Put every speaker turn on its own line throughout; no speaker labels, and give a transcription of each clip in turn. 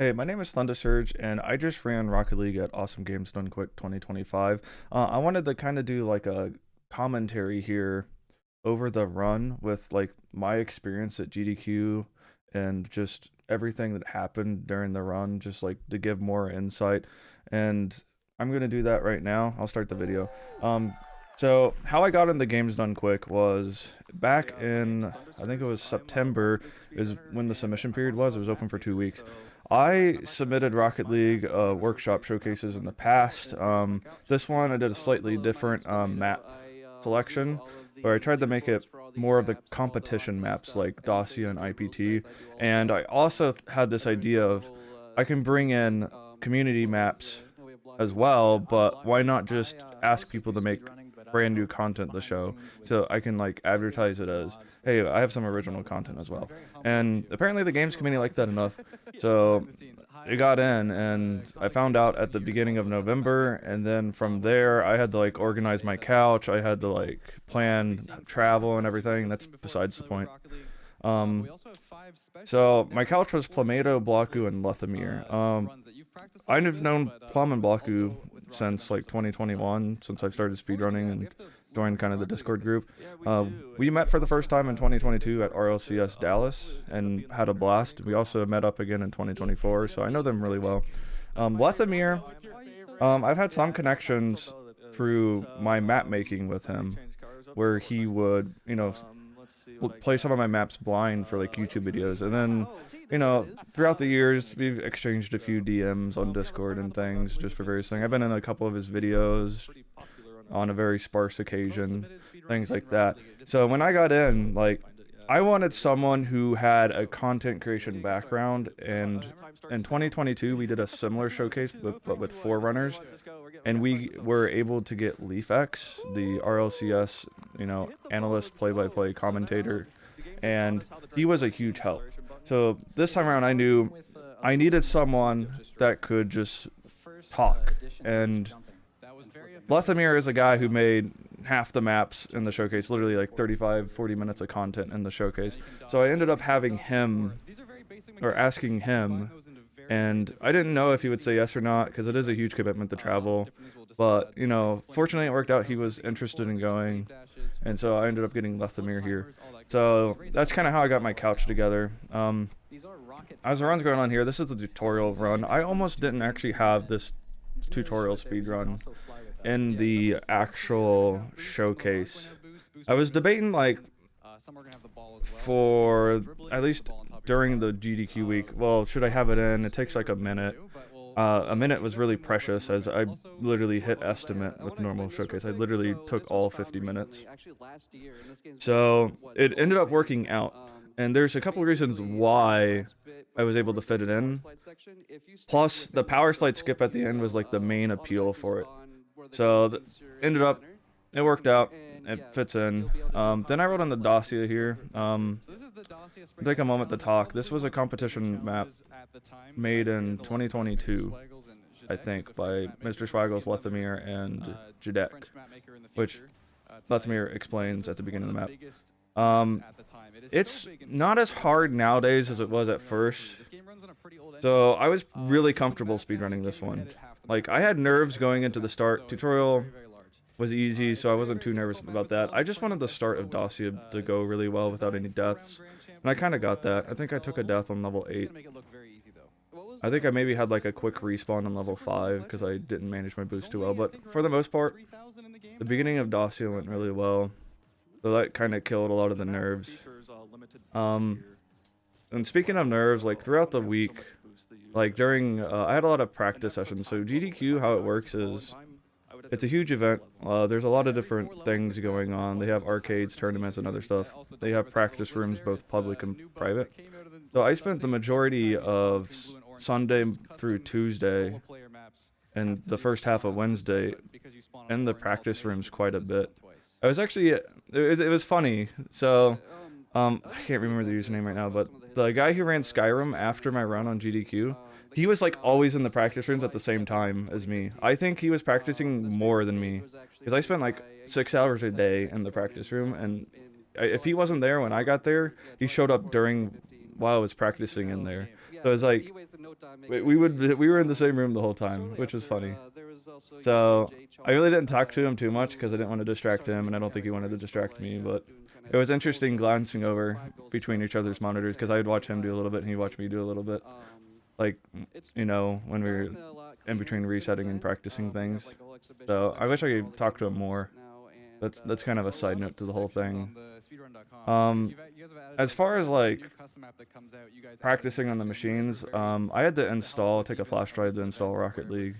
Hey, my name is Thunder Surge, and I just ran Rocket League at Awesome Games Done Quick 2025. I wanted to kind of do like a commentary here over the run with like my experience at GDQ and just everything that happened during the run, just like to give more insight. And I'm gonna do that right now. I'll start the video. Um, so how I got in the Games Done Quick was back in, I think it was September, is when the submission period was. It was open for 2 weeks. I submitted Rocket League workshop showcases in the past. This one I did a slightly different map selection, where I tried to make it more of the competition maps like Dacia and IPT. And I also had this idea of I can bring in community maps as well, but why not just ask people to make brand new content to show, so I can like advertise it as, hey, I have some original content as well. And apparently the games committee liked that enough, so it got in, and I found out at the beginning of November, and then from there I had to like organize my couch, I had to like plan travel and everything. That's besides the point. um so my couch was Plamedo, Blocku, and Lethamir. I've known Plum and Blocku since like 2021, since I've started speedrunning and joined kind of the Discord group. We met for the first time in 2022 at RLCS Dallas and had a blast. We also met up again in 2024, so I know them really well. Lethamir, I've had some connections through my map making with him, where he would, play some of my maps blind for like YouTube videos, and then, throughout the years we've exchanged a few DMs on Discord and things just for various things. I've been in a couple of his videos on a very sparse occasion, things like that. So when I got in, like, I wanted someone who had a content creation background, and in 2022 we did a similar showcase but with Forerunners, and we were able to get LeafX, the RLCS, analyst, play-by-play commentator, and he was a huge help. So this time around I knew I needed someone that could just talk, and Lethamir is a guy who made half the maps in the showcase, literally like 35-40 minutes of content in the showcase. So I ended up having him, or asking him, and I didn't know if he would say yes or not, because it is a huge commitment to travel. But, fortunately it worked out. He was interested in going, and so I ended up getting Lethamir here. So that's kind of how I got my couch together. As the run's going on here, this is the tutorial run. I almost didn't actually have this tutorial speed run in the actual showcase. I was debating, like, for at least during the GDQ week, well, should I have it in? It takes like a minute. A minute was really precious, as I literally hit estimate with normal showcase. I literally took all 50 minutes. So it ended up working out. And there's a couple of reasons why I was able to fit it in. Plus, the power slide skip at the end was like the main appeal for it. So ended up, it worked out. It fits in. Then I wrote on the Dacia here. Take a moment to talk. This was a competition map made in 2022, I think, by Mr. Schweigel's Lethamir and AGDQ, which Lethamir explains at the beginning of the map. It's not as hard nowadays as it was at first, so I was really comfortable speedrunning this one. Like, I had nerves going into the start. Tutorial was easy, so I wasn't too nervous about that. I just wanted the start of Dacia to go really well without any deaths, and I kind of got that. I think I took a death on level 8. I think I maybe had like a quick respawn on level 5 because I didn't manage my boost too well, but for the most part, the beginning of Dacia went really well. So that kind of killed a lot of the nerves. And speaking of nerves, like throughout the week, like during, I had a lot of practice sessions. So GDQ, how it works is, it's a huge event. There's a lot of different things going on. They have arcades, tournaments, and other stuff. They have practice rooms, both public and private. So I spent the majority of Sunday through Tuesday and the first half of Wednesday in the practice rooms quite a bit. I was actually, it was funny. So, I can't remember the username right now, but the guy who ran Skyrim after my run on GDQ, he was like always in the practice rooms at the same time as me. I think he was practicing more than me, because I spent like 6 hours a day in the practice room, and if he wasn't there when I got there, he showed up during while I was practicing in there. So it was like we were in the same room the whole time, which was funny. So I really didn't talk to him too much because I didn't want to distract him, and I don't think he wanted to distract me. But it was interesting glancing over between each other's monitors because I would watch him do a little bit and he'd watch me do a little bit. Like, when we were in between resetting and practicing things. So I wish I could talk to him more. That's kind of a side note to the whole thing. As far as like practicing on the machines, I had to take a flash drive to install Rocket League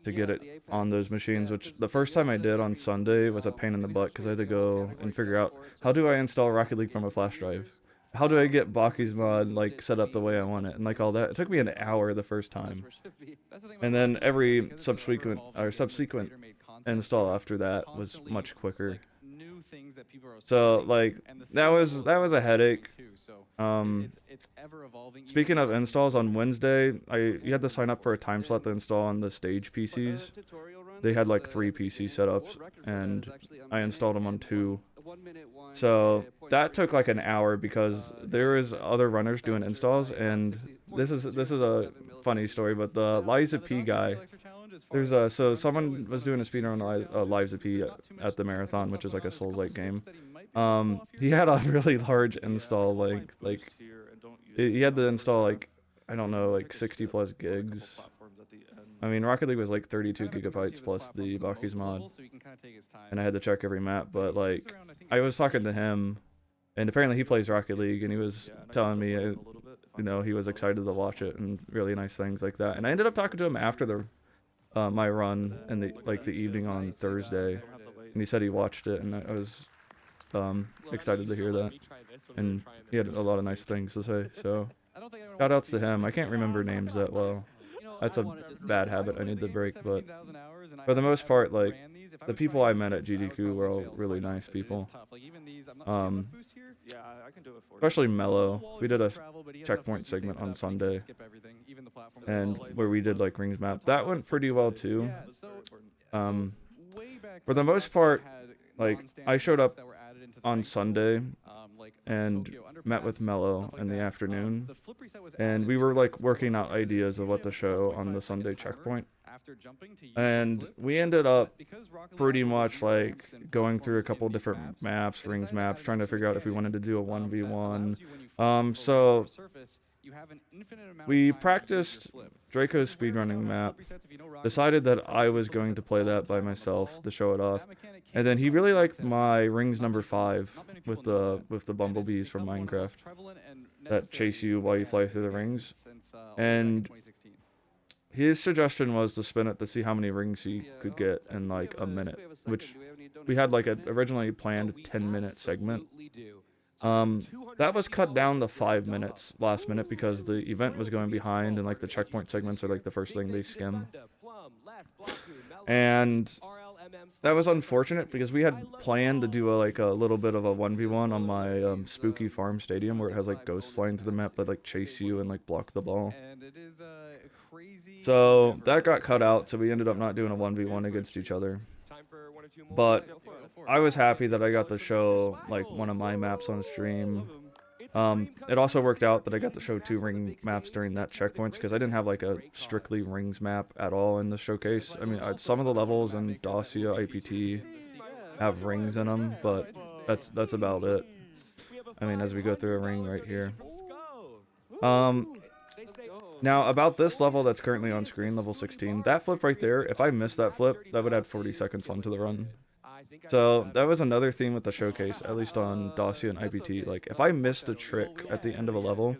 to get it on those machines, which the first time I did on Sunday was a pain in the butt because I had to go and figure out how do I install Rocket League from a flash drive? How do I get Baki's mod like set up the way I want it and like all that? It took me an hour the first time, and then every subsequent install after that was much quicker. So like that was a headache. Speaking of installs, on Wednesday, you had to sign up for a time slot to install on the stage PCs. They had like 3 PC setups, and I installed them on 2. So that took like an hour because there was other runners doing installs, and this is a funny story, but the Liza P guy, so someone was doing a speedrun on Liza P at the marathon, which is like a Souls-like game. He had a really large install, like he had to install like, I don't know, like 60 plus gigs. I mean, Rocket League was like 32 gigabytes plus the Baki's mod, and I had to check every map, but like, I was talking to him, and apparently he plays Rocket League, and he was telling me, he was excited to watch it, and really nice things like that, and I ended up talking to him after my run in the evening on Thursday, and he said he watched it, and I was excited to hear that, and he had a lot of nice things to say, so shout outs to him. I can't remember names that well. That's a bad habit I need to break, but for the most part, like, the people I met at GDQ were all really nice people. Especially Mello. We did a checkpoint segment on Sunday, and where we did like rings map. That went pretty well too. For the most part, like, I showed up on Sunday and met with Mello in the afternoon, and we were like working out ideas of what to show on the Sunday checkpoint, and we ended up pretty much like going through a couple different maps, rings maps, trying to figure out if we wanted to do a 1v1. So we practiced Draco's speedrunning map, decided that I was going to play that by myself to show it off, and then he really liked my rings number 5 with the bumblebees from Minecraft that chase you while you fly through the rings, and his suggestion was to spin it to see how many rings he could get in like a minute, which we had like a originally planned 10-minute segment. That was cut down to 5 minutes last minute because the event was going behind, and like the checkpoint segments are like the first thing they skim. And that was unfortunate because we had planned to do a little bit of a 1v1 on my spooky farm stadium where it has like ghosts flying through the map that like chase you and like block the ball. So that got cut out, so we ended up not doing a 1v1 against each other. But I was happy that I got to show like one of my maps on stream. It also worked out that I got to show 2 ring maps during that checkpoints because I didn't have like a strictly rings map at all in the showcase. I mean, some of the levels in Dacia IPT have rings in them, but that's about it. I mean, as we go through a ring right here. Now, about this level that's currently on screen, level 16, that flip right there, if I missed that flip, that would add 40 seconds onto the run. So that was another theme with the showcase, at least on Dacia and IPT. Like, if I missed a trick at the end of a level,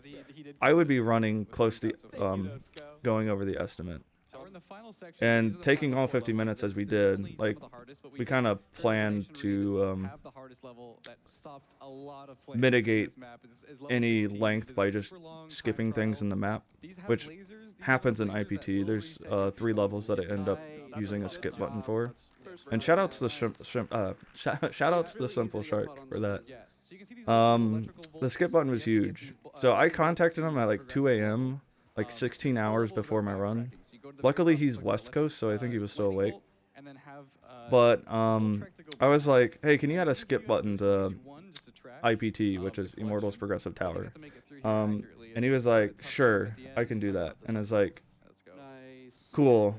I would be running close to going over the estimate. And taking all 50 minutes as we did, like, we kind of planned to mitigate any length by just skipping things in the map, which happens in IPT. There's 3 levels that I end up using a skip button for. And shoutouts to the Simple Shark for that. The skip button was huge. So I contacted him at like 2 a.m., like 16 hours before my run. Luckily, he's West Coast, so I think he was still awake. But I was like, hey, can you add a skip button to IPT, which is Immortals Progressive Tower. And he was like, sure, I can do that. And I was like, cool.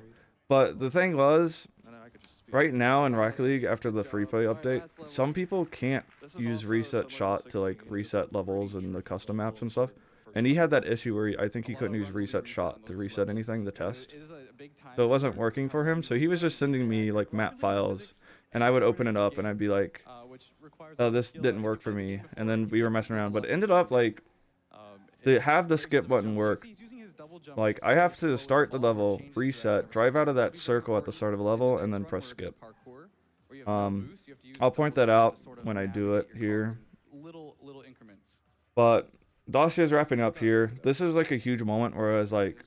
But the thing was, right now in Rocket League, after the free play update, some people can't use reset shot to like reset levels and the custom maps and stuff. And he had that issue where I think he couldn't use reset shot to reset anything to test. So it wasn't working for him. So he was just sending me like map files, and I would open it up and I'd be like, oh, this didn't work for me. And then we were messing around, but it ended up like to have the skip button work. Like I have to start the level, reset, drive out of that circle at the start of a level, and then press skip. I'll point that out when I do it here. But Dossier's wrapping up here. This is like a huge moment where I was like,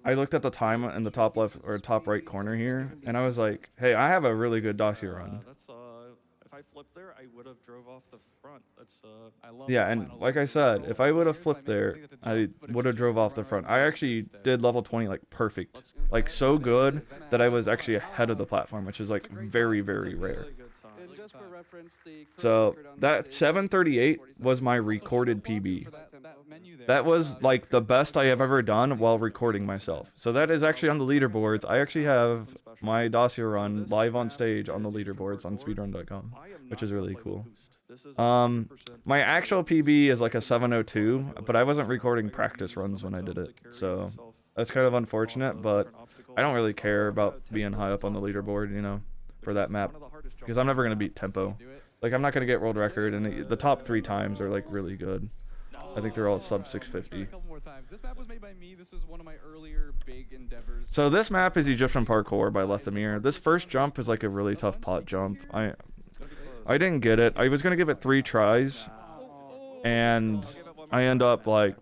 I looked at the time in the top left or top right corner here, and I was like, hey, I have a really good Dossier run.
If I flipped there, I would have drove off the front.
Yeah, and like I said, if I would have flipped there, I would have drove off the front. I actually did level 20 like perfect, like so good that I was actually ahead of the platform, which is like very, very rare. So that 738 was my recorded PB. That was like the best I have ever done while recording myself. So that is actually on the leaderboards. I actually have my Dossier run live on stage on the leaderboards on speedrun.com, which is really cool. My actual PB is like a 702, but I wasn't recording practice runs when I did it. So that's kind of unfortunate, but I don't really care about being high up on the leaderboard, you know, for that map, because I'm never going to beat Tempo. Like, I'm not going to get world record, and the top 3 times are like really good. I think they're all sub 650. So this map is Egyptian Parkour by Lethamir. This first jump is like a really tough pot jump. I didn't get it. I was gonna give it 3 tries, and I end up like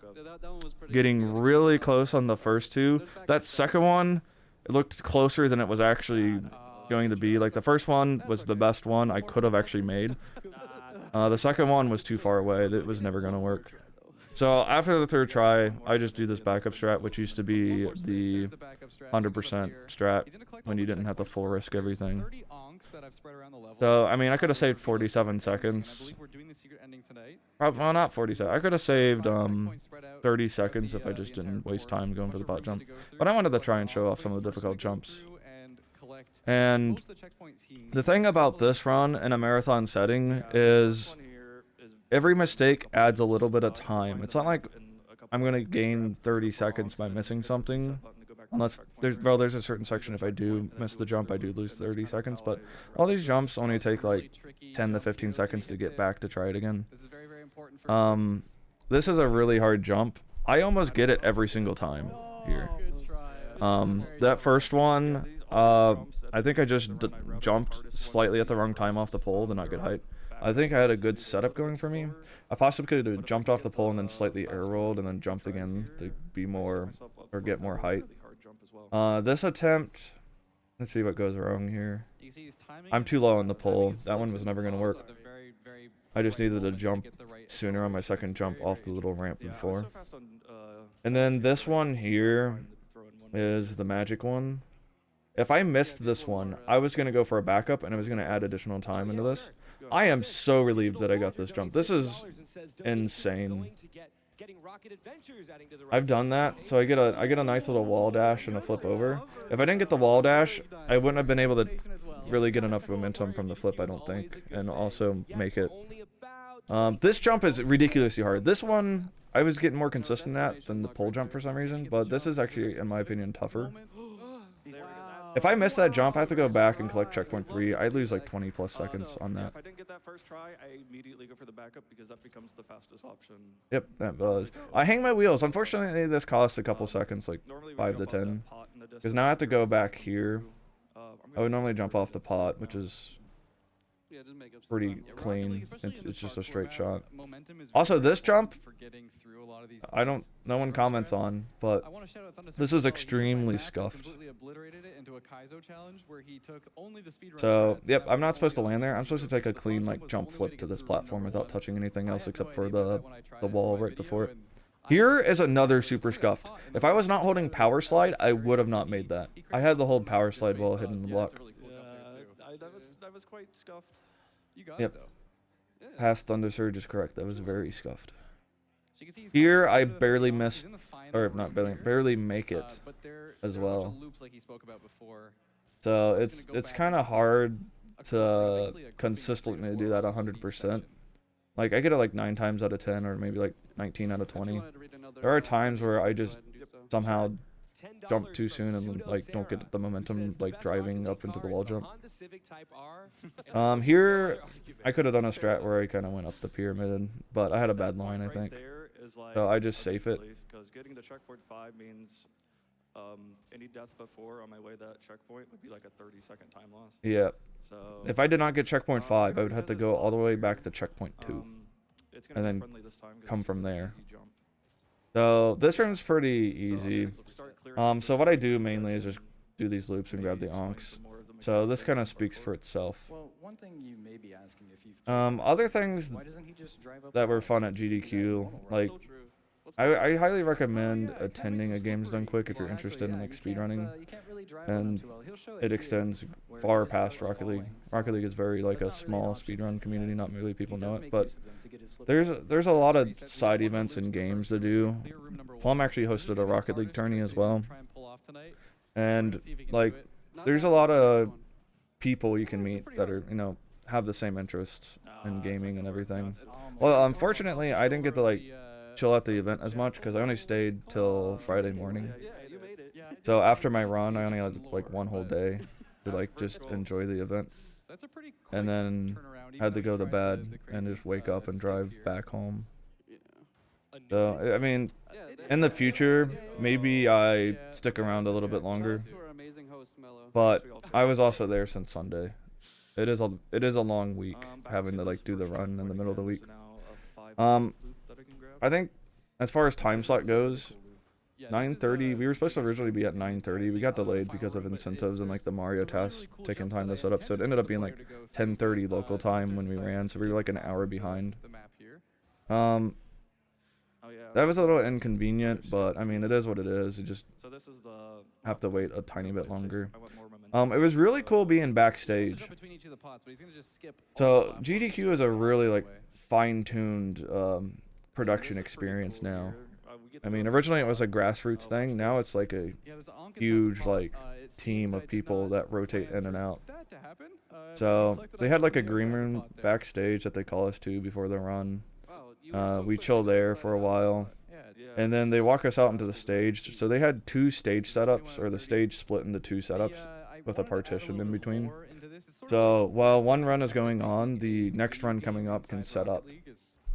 getting really close on the first 2. That second one, it looked closer than it was actually going to be. Like the first one was the best one I could have actually made. The second one was too far away. It was never gonna work. So after the 3rd try, I just do this backup strat, which used to be the 100% strat when you didn't have to full risk everything. So, I mean, I could have saved 47 seconds. Well, not 47. I could have saved 30 seconds if I just didn't waste time going for the bot jump. But I wanted to try and show off some of the difficult jumps. And the thing about this run in a marathon setting is every mistake adds a little bit of time. It's not like I'm going to gain 30 seconds by missing something. Unless there's a certain section, if I do miss the jump, I do lose 30 seconds. But all these jumps only take like 10 to 15 seconds to get back to try it again. This is a really hard jump. I almost get it every single time here. That first one, I think I just jumped slightly at the wrong time off the pole to not get height. I think I had a good setup going for me. I possibly could have jumped off the pole and then slightly air rolled and then jumped again to be more, or get more height. This attempt, let's see what goes wrong here. I'm too low on the pole. That one was never going to work. I just needed to jump sooner on my second jump off the little ramp before. And then this one here is the magic one. If I missed this one, I was going to go for a backup and I was going to add additional time into this. I am so relieved that I got this jump. This is insane. I've done that, so I get a nice little wall dash and a flip over. If I didn't get the wall dash, I wouldn't have been able to really get enough momentum from the flip, I don't think, and also make it. This jump is ridiculously hard. This one, I was getting more consistent at than the pole jump for some reason, but this is actually, in my opinion, tougher. If I miss that jump, I have to go back and collect checkpoint 3. I'd lose like 20 plus seconds on that.
If I didn't get that first try, I immediately go for the backup because that becomes the fastest option.
Yep, that does. I hang my wheels. Unfortunately, this costs a couple seconds, like 5 to 10. Because now I have to go back here. I would normally jump off the pot, which is pretty clean. It's just a straight shot. Also, this jump, no one comments on, but this is extremely scuffed. So, yep, I'm not supposed to land there. I'm supposed to take a clean, like, jump flip to this platform without touching anything else except for the wall right before it. Here is another super scuffed. If I was not holding power slide, I would have not made that. I had to hold power slide while hitting the block.
That was quite scuffed.
Yep. Past Thunder Surge is correct. That was very scuffed.
So you can see he's
Here,
coming
I
into the
barely
finals.
missed,
He's in the final
or
run
not
here.
barely make it
But there
as
are a bunch
well.
of loops like he spoke about before.
So
He's gonna go
it's
back
kind
and
of
complete
hard
a
to
basically a grouping of 3 to
consistently
4
do that
runs in each
100%.
section.
Like I get it like 9 times out of 10, or maybe like 19 out of
If you
20.
wanted to read another,
There are times where I
go
just
ahead and do so.
somehow
$10
jump too
from
soon and like don't
Pseudo
get the
Sarah,
momentum
who says the
like
best
driving
Rocket
up
League
into the
car
wall
is the
jump.
Honda Civic Type R, and the
Here
$100 argument.
I could have done a
Fair
strat where I kind of went up the pyramid, but I had a bad line, I
Right
think.
there is like
So I just
a
safe
big
it.
relief, because getting to checkpoint 5 means any death before on my way to that checkpoint would be like a 30-second time loss.
Yeah.
So
If I did not get checkpoint 5, I would have to
because
go
it's
all the way
here,
back to checkpoint 2.
it's gonna
and
be
then
friendly this time 'cause
come
this
from
is an
there.
easy jump.
So this room's pretty
So I'm
easy.
gonna start clearing
So
this
what I
first
do
and
mainly is
then
just do these loops and grab the
maybe explain
onks.
some more of the
So
mechanics
this
of
kind of
this
speaks
parkour.
for itself.
Well, one thing you may be asking if you've
Other things
why doesn't he just drive up
that
the
were
walls
fun
and
at
do that in
GDQ,
normal runs?
like
So true. What's
I highly
Oh,
recommend
yeah, it kinda
attending a
makes
Games Done
slippery.
Quick if you're
Exactly,
interested in
yeah,
like
you can't,
speedrunning,
you can't really drive it up
and
too well. He'll show
it
here,
extends
where
far
this is
past
just
Rocket League.
falling,
Rocket
so
League is very like a
that's not really an
small
option
speedrun
that he
community, not
has.
many people
He
know
does
it,
make
but
use of them to get his slips
there's
off.
there's a lot of
Resets, we
side
have one
events
loops
and
to start
games to
from. This is
do.
clear room number
Plum
1.
actually
This is
hosted
gonna
a
be the
Rocket League
hardest
tourney
trick
as
he's gonna
well,
try and pull off tonight. We're
and
gonna see if he can do
like
it. Not
there's a
bad.
lot of
This one.
people you can
This is
meet
pretty
that
hard.
are have the same interests in
It's
gaming
not
and
gonna work.
everything.
It's-
Oh my
Well,
God.
unfortunately, I didn't get to like chill at the event as much because I only stayed till Friday morning.
Yeah, you made it. Yeah,
So after my run, I only had like one whole day to like just
vertical.
enjoy the event,
So that's a pretty quick
and then
turnaround, even
had to
though
go
he
to
tried
bed
the
and just
craziest,
wake up and
skip
drive
here.
back home.
Yeah.
So I mean,
Yeah,
in the future, maybe I
Yeah,
stick
yeah,
around a
that's
little bit
Jack.
longer.
Shout out to our amazing host, Mello.
But
we all
I
feel
was
like
also
that.
there since Sunday. It is a long week
Back
having to
this
like do the
first
run in the
checkpoint
middle of the
again.
week.
There's now a 5
Um,
loop that I can grab.
I think as far as time slot goes,
Yeah, this is,
9:30. We were supposed to
this is
originally be at
the
9:30. We got
final
delayed
final
because of
room, but
incentives and like the Mario
it's a really,
tasks
really cool
taking
jumps
time
that
to
I
set up. So it
intended
ended
for
up
the
being
player
like
to go through,
10:30
but,
local
since
time
there's
when we
a
ran, so we were like an
skip
hour
off
behind.
the map here.
Oh, yeah.
That was a little inconvenient, but I mean it is what it is. You just
So this is the
have to wait a tiny bit longer.
I want more momentum.
It was really cool being
He's supposed to
backstage.
jump between each of the pots, but he's gonna just skip all the
So
platforms
GDQ is a
and
really
go
like
away.
fine-tuned
Yeah,
production
this is pretty
experience
cool
now.
here. We get
I
to
mean,
go
originally it was a
spot,
grassroots
watch
thing. Now
this.
it's like a
Yeah, there's an Ankh inside the
huge
pot.
like
It
team
seems I
of
did
people
not
that rotate
plan
in and
for
out.
that to happen, but
So
looks like that
they
I
had like a
jumped
green
inside the
room
pot there.
backstage that they call us to before the run.
Wow, you were so
We
quick
chill
to get
there
inside
for a
that
while,
pot. Yeah,
Yeah,
and then they walk us out into the stage. So they had 2 stage setups, or the
30.
stage split into 2 setups
I
with a
wanted to add
partition
little
in
bit of
between.
lore into this. It's sort of
So
like
while one
first
run is
attempt
going
at
on,
making
the
a
next run
video
coming
game
up can
inside
set
Rocket
up.
League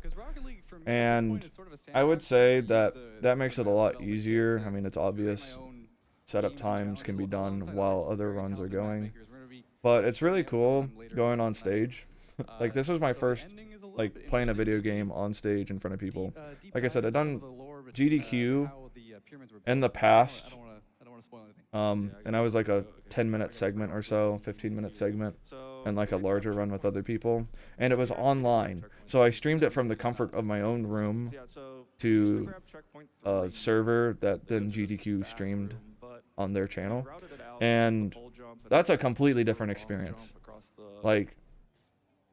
'cause Rocket League for me at this
And
point is sort of a
I would
sandbox
say
where I use
that
the
that makes it a lot
development kit
easier.
to
I mean, it's
create my
obvious
own
setup
games and
times can be
challenges
done
alongside
while
other
other
very
runs are
talented map
going.
makers. We're gonna be
But it's really
playing some of
cool
them later
going
on
on
tonight.
stage. Like this was my
So the
first
ending is a little
like
bit
playing a video
interesting.
game on stage in front of people.
Deep
Like I said,
dive
I've
into some
done
of the lore between,
GDQ
how the pyramids were
in the
built.
past.
I don't wanna spoil anything.
And I was like a 10-minute segment or so, 15-minute segment, and like a larger run with other people, and it was online. So I streamed it from the comfort of my own room to a server that then GDQ streamed on their channel, and that's a completely different experience. Like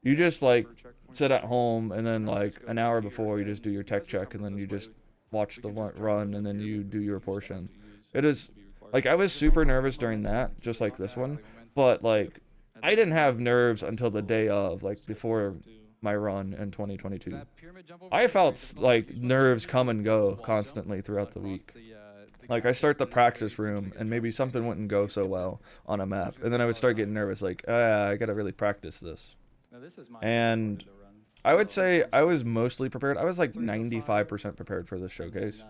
you just like sit at home, and then like an hour before you just do your tech check, and then you just watch the run, and then you do your portion. It is like I was super nervous during that, just like this one, but like I didn't have nerves until the day of, like before my run in 2022. I felt like nerves come and go constantly throughout the week. Like I start the practice room and maybe something wouldn't go so well on a map, and then I would start getting nervous, like I gotta really practice this. And I would say I was mostly prepared. I was like 95% prepared for this showcase.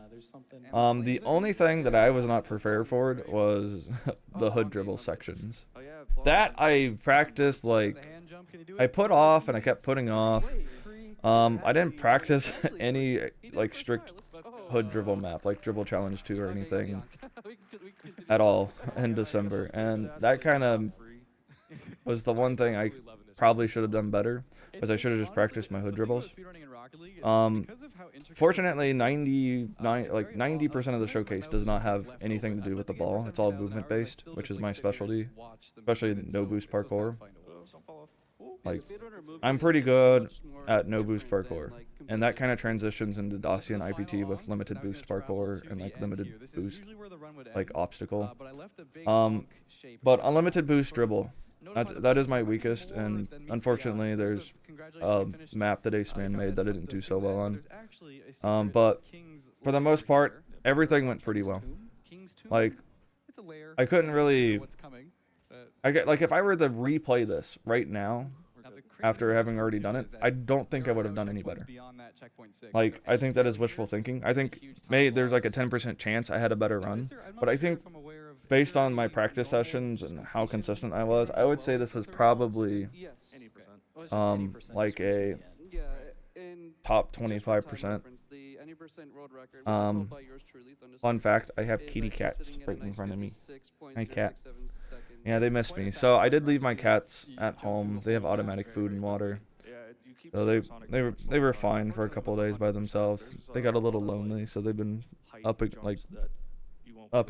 The only thing that I was not prepared for was the hood dribble sections. That I practiced, like I put off and I kept putting off. I didn't practice any like strict hood dribble map, like Dribble Challenge 2 or anything at all in December, and that kind of was the one thing I probably should have done better, because I should have just practiced my hood dribbles. Fortunately, 90% of the showcase does not have anything to do with the ball. It's all movement based, which is my specialty, especially no boost parkour. Like, I'm pretty good at no boost parkour, and that kind of transitions into Dacia and IPT with limited boost parkour and like limited boost like obstacle. But unlimited boost dribble, that is my weakest, and unfortunately there's a map that Ace Man made that I didn't do so well on. But for the most part, everything went pretty well. Like, I couldn't really. I get like if I were to replay this right now, after having already done it, I don't think I would have done any better. Like, I think that is wishful thinking. I think there's like a 10% chance I had a better run, but I think based on my practice sessions and how consistent I was, I would say this was probably like a top 25%. Fun fact, I have kitty cats right in front of me. My cat. Yeah, they missed me. So I did leave my cats at home. They have automatic food and water. So they were fine for a couple of days by themselves. They got a little lonely, so they've been up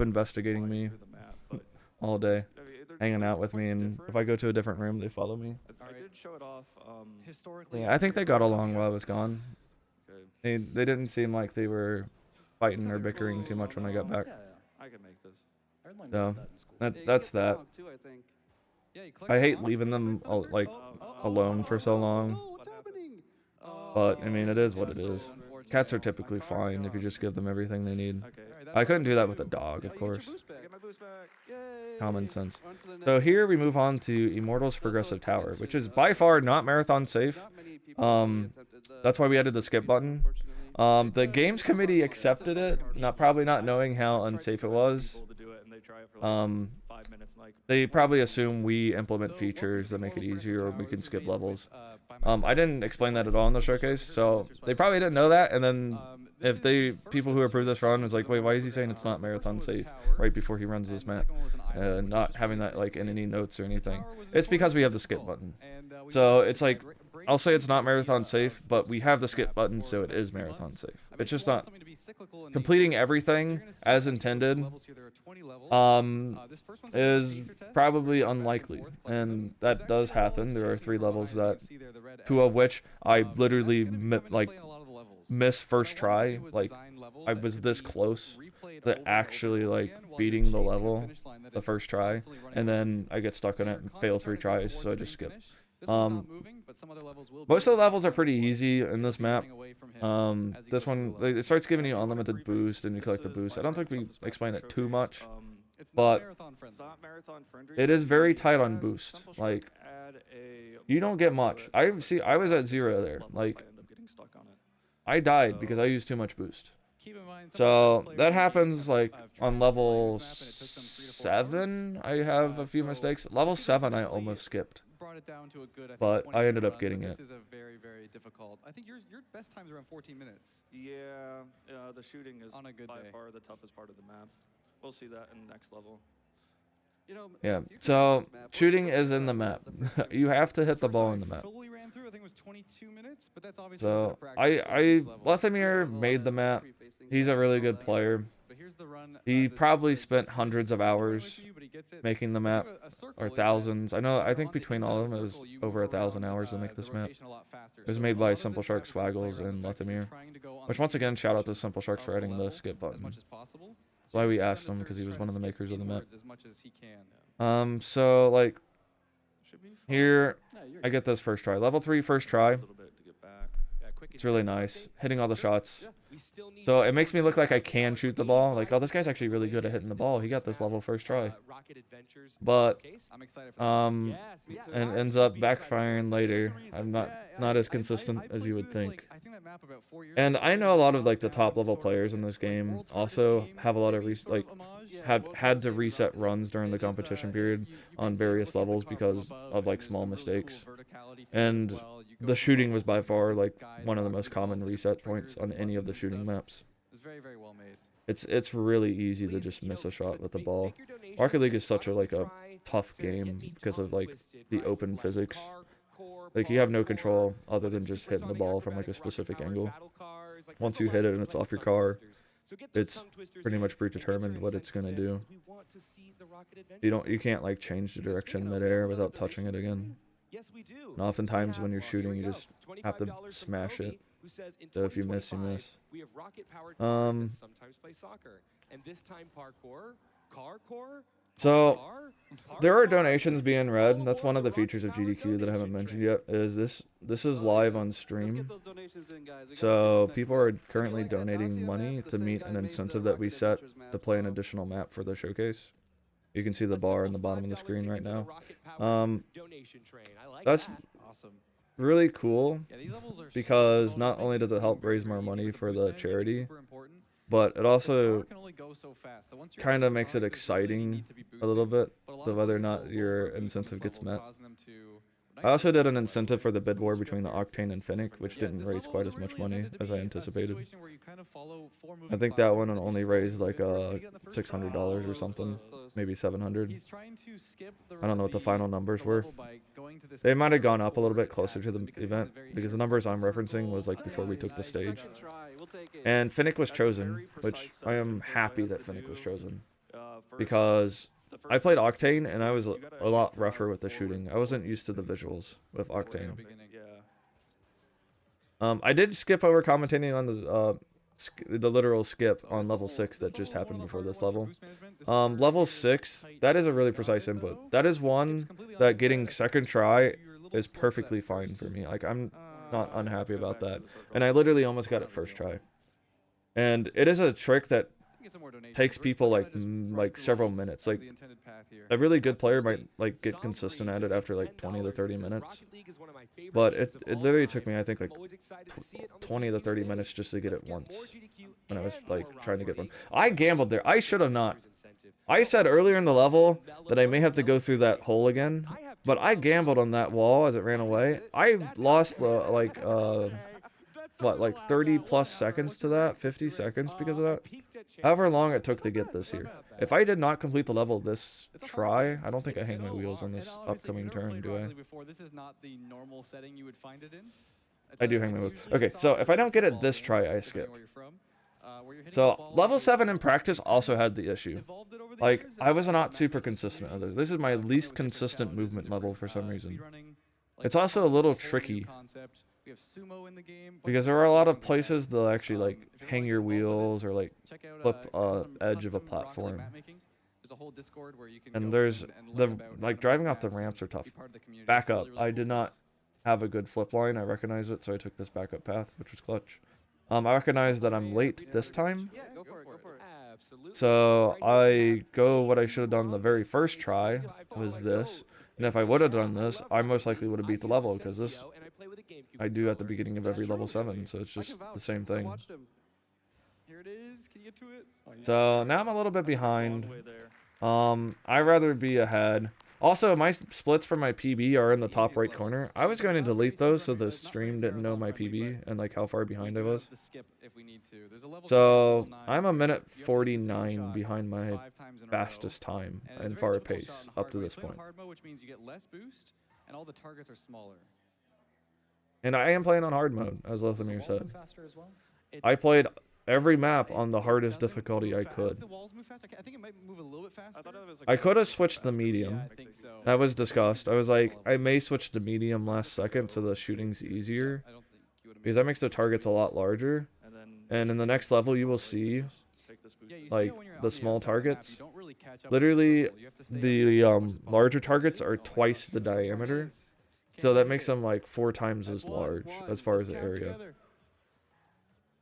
investigating me all day, hanging out with me, and if I go to a different room, they follow me.
I did show it off.
Yeah, I think they got along while I was gone. They didn't seem like they were fighting or bickering too much when I got back.
I can make this.
So that's that. I hate leaving them like alone for so long, but I mean it is what it is. Cats are typically fine if you just give them everything they need. I couldn't do that with a dog, of course. Common sense. So here we move on to Immortals Progressive Tower, which is by far not marathon safe. That's why we added the skip button. The games committee accepted it, probably not knowing how unsafe it was. They probably assume we implement features that make it easier or we can skip levels. I didn't explain that at all in the showcase, so they probably didn't know that. And then if people who approved this run was like, wait, why is he saying it's not marathon safe right before he runs this map? Not having that like in any notes or anything. It's because we have the skip button. So it's like, I'll say it's not marathon safe, but we have the skip button, so it is marathon safe. It's just not completing everything as intended is probably unlikely, and that does happen. There are 3 levels that, 2 of which I literally miss first try. Like, I was this close to actually like beating the level the first try, and then I get stuck in it and fail 3 tries, so I just skip. Most of the levels are pretty easy in this map. This one, it starts giving you unlimited boost and you collect the boost. I don't think we explained it too much, but it is very tight on boost. Like, you don't get much. I was at 0 there. Like, I died because I used too much boost. So that happens like on level 7. I have a few mistakes. Level 7 I almost skipped, but I ended up getting it.
This is a very, very difficult. I think your best time's around 14 minutes.
Yeah, the shooting is
on a good
by
day.
far the toughest part of the map. We'll see that in the next level.
Yeah, so shooting is in the map. You have to hit the ball in the map.
Fully ran through, I think it was 22 minutes, but that's obviously
So Lethamir made the map. He's a really good player. He probably spent hundreds of hours making the map, or thousands. I think between all of them it was over 1,000 hours to make this map. It was made by Simple Sharks, Swaggles, and Lethamir. Which, once again, shout out to Simple Sharks for adding the skip button. That's why we asked him, because he was one of the makers of the map. So like here I get this first try. Level 3 first try. It's really nice. Hitting all the shots. So it makes me look like I can shoot the ball. Like, oh, this guy's actually really good at hitting the ball. He got this level first try. But and ends up backfiring later. I'm not as consistent as you would think. And I know a lot of like the top level players in this game also have a lot of had to reset runs during the competition period on various levels because of like small mistakes. And the shooting was by far like one of the most common reset points on any of the shooting maps. It's really easy to just miss a shot with the ball. Rocket League is such a tough game because of like the open physics. Like, you have no control other than just hitting the ball from like a specific angle. Once you hit it and it's off your car, it's pretty much predetermined what it's gonna do. You can't like change the direction midair without touching it again.
Yes, we do.
And oftentimes
We
when you're
have-
shooting,
here
you
we
just
go.
have to
$25 from
smash
Kobe,
it.
who says in
So if you miss, you
2025,
miss.
we have rocket-powered cars
Um,
that sometimes play soccer. And this time parkour, carcore,
So
car,
there are
car,
donations being
all
read. That's
aboard
one of
the
the features of
rocket-powered
GDQ that I haven't
donation
mentioned
train.
yet. Is this is
Oh,
live
yeah.
on
Let's
stream.
get those donations in, guys. We gotta see
So
this next
people
map.
are
I feel
currently
like that
donating
Dacia
money
map, the
to
same
meet
guy
an
made the
incentive that we
Rocket
set
Adventures map,
to play an
so-
additional map for the showcase. You can see the
A
bar in
simple
the bottom of the
$5
screen right
ticket to the
now.
rocket-powered donation train. I like
That's
that.
Awesome.
really cool
Yeah, these levels are
because
super
not
fun,
only
making
does it
seem
help
very,
raise
very
more
easy,
money
but the
for
boost
the
management is
charity,
super important.
but it
The car
also
can only go so fast. So once you're
kind of
super
makes
strong,
it
there's no way you
exciting
need to be
a little
boosting.
bit
But a lot
to
of
whether or
players
not
will
your
overboost on this
incentive gets
level,
met.
causing them to
I also did an
nice
incentive for the bid war
switch
between the
up here.
Octane and Finnick, which
Yes,
didn't
this
raise
level
quite
is
as much
really
money
intended to
as I
be a
anticipated.
situation where you kind of follow four
I
moving
think that one
platforms and you
only
slowly
raised
move
like
in. First, you get on the first
$600
try.
or
Close,
something,
close.
maybe 700.
He's trying to skip the
I don't know what the final
the
numbers were.
level by going to this
They might have
corner
gone up a little
before
bit
it
closer to
passes,
the
and because he's in
event
very
because the
inner
numbers
part
I'm
of the
referencing was like
circle,
before we
Nice,
took the
nice.
stage.
Second try. We'll take it.
And Finnick was
That's
chosen,
very
which
precise
I am
set of
happy
inputs
that
I have to
Finnick was
do.
chosen
First,
because
the
I
first
played
thing you have to
Octane
do
and I was
is
a
you gotta
a
actually
lot
drive
rougher with the
forward
shooting. I wasn't
before
used to the
you
visuals with
before
Octane.
you-
beginning.
Yeah.
I did skip over commentating on the literal skip
So
on
this
level
level-
6
this
that just
level is
happened
one of the
before
harder
this
ones for
level.
boost management. This turn
Level
here is
6,
tight
that is a really
got
precise
it,
input.
though.
That is
Skips
one
completely on
that
the
getting
inside.
second
You're
try
a little
is
slow for that
perfectly fine
first.
for me. Like I'm not
let's
unhappy
go
about
back to
that.
the circle.
And I literally almost got it
That's not
first try.
ideal.
And it is a trick that
Get some more donations.
takes
We're
people
kinda
like
just running
like
through
several
levels
minutes.
as
Like
the intended path here.
a really good player might
Absolutely.
like get
Psalm
consistent
3
at it after like
donates
20 to
$10
30
and says,
minutes.
"Rocket League is one of my favorite
But
games
it
of
it
all
literally
time.
took me I think like
I'm always excited to see it on the
20 to
GDQ
30
stage.
minutes just to get
Let's
it
get
once
more GDQ
when I was
and
like
more
trying to get one.
rivalry.
I gambled there. I should have not.
Incentive.
I said earlier in the level that I may have to go through that hole again, but I gambled on that wall as it ran away. I lost like what, like 30 plus seconds to that, 50 seconds because of that. However long it took to get this here. If I did not complete the level this
It's a hard
try,
game.
I don't think I
It's
hang my
so
wheels on
hard.
this
And obviously, if
upcoming
you've never
turn,
played
do
Rocket
I?
League before, this is not the normal setting you would find it in.
I do hang my wheels. Okay, so if I don't get it this try, I skip. So level 7 in practice also had the issue. Like, I was not super consistent at this. This is my least consistent movement level for some reason. It's also a little tricky because there are a lot of places they'll actually like hang your wheels or like flip edge of a platform. And there's the like driving off the ramps are tough. Back up. I did not have a good flip line. I recognize it, so I took this backup path, which was clutch. I recognize that I'm late this time,
Yeah, go for it. Absolutely.
so
Right here,
I go what I should have done the very first try was this. And if I would have done this, I most likely would have beat the level because this I do at the beginning of every level 7, so it's just the same thing.
Here it is. Can you get to it?
So now I'm a little bit behind.
Long way there.
I'd rather be ahead. Also, my splits for my PB are in the top right corner. I was going to delete those so the stream didn't know my PB and like how far behind I was. So I'm a minute 49 behind my fastest time and far pace up to this point.
Which means you get less boost and all the targets are smaller.
And I am playing on hard mode, as Lothamir said.
Faster as well?
I played every map on the hardest difficulty I could.
The walls move faster. I think it might move a little bit faster.
I thought it was
I
like
could have switched the medium.
Yeah, I think so.
That was discussed. I was like, I may switch to medium last second so the shooting's easier.
I don't think you would have
Because that makes the targets a lot larger.
and then
And in the next level, you will see
take this boost.
Yeah, you see
like,
it when you're on
the small
outside of the map,
targets.
you don't really catch up with
Literally,
circle. You have to stay on
the
inside as much as
larger
possible.
targets are twice the diameter. So that makes them like 4 times as large as far as the area.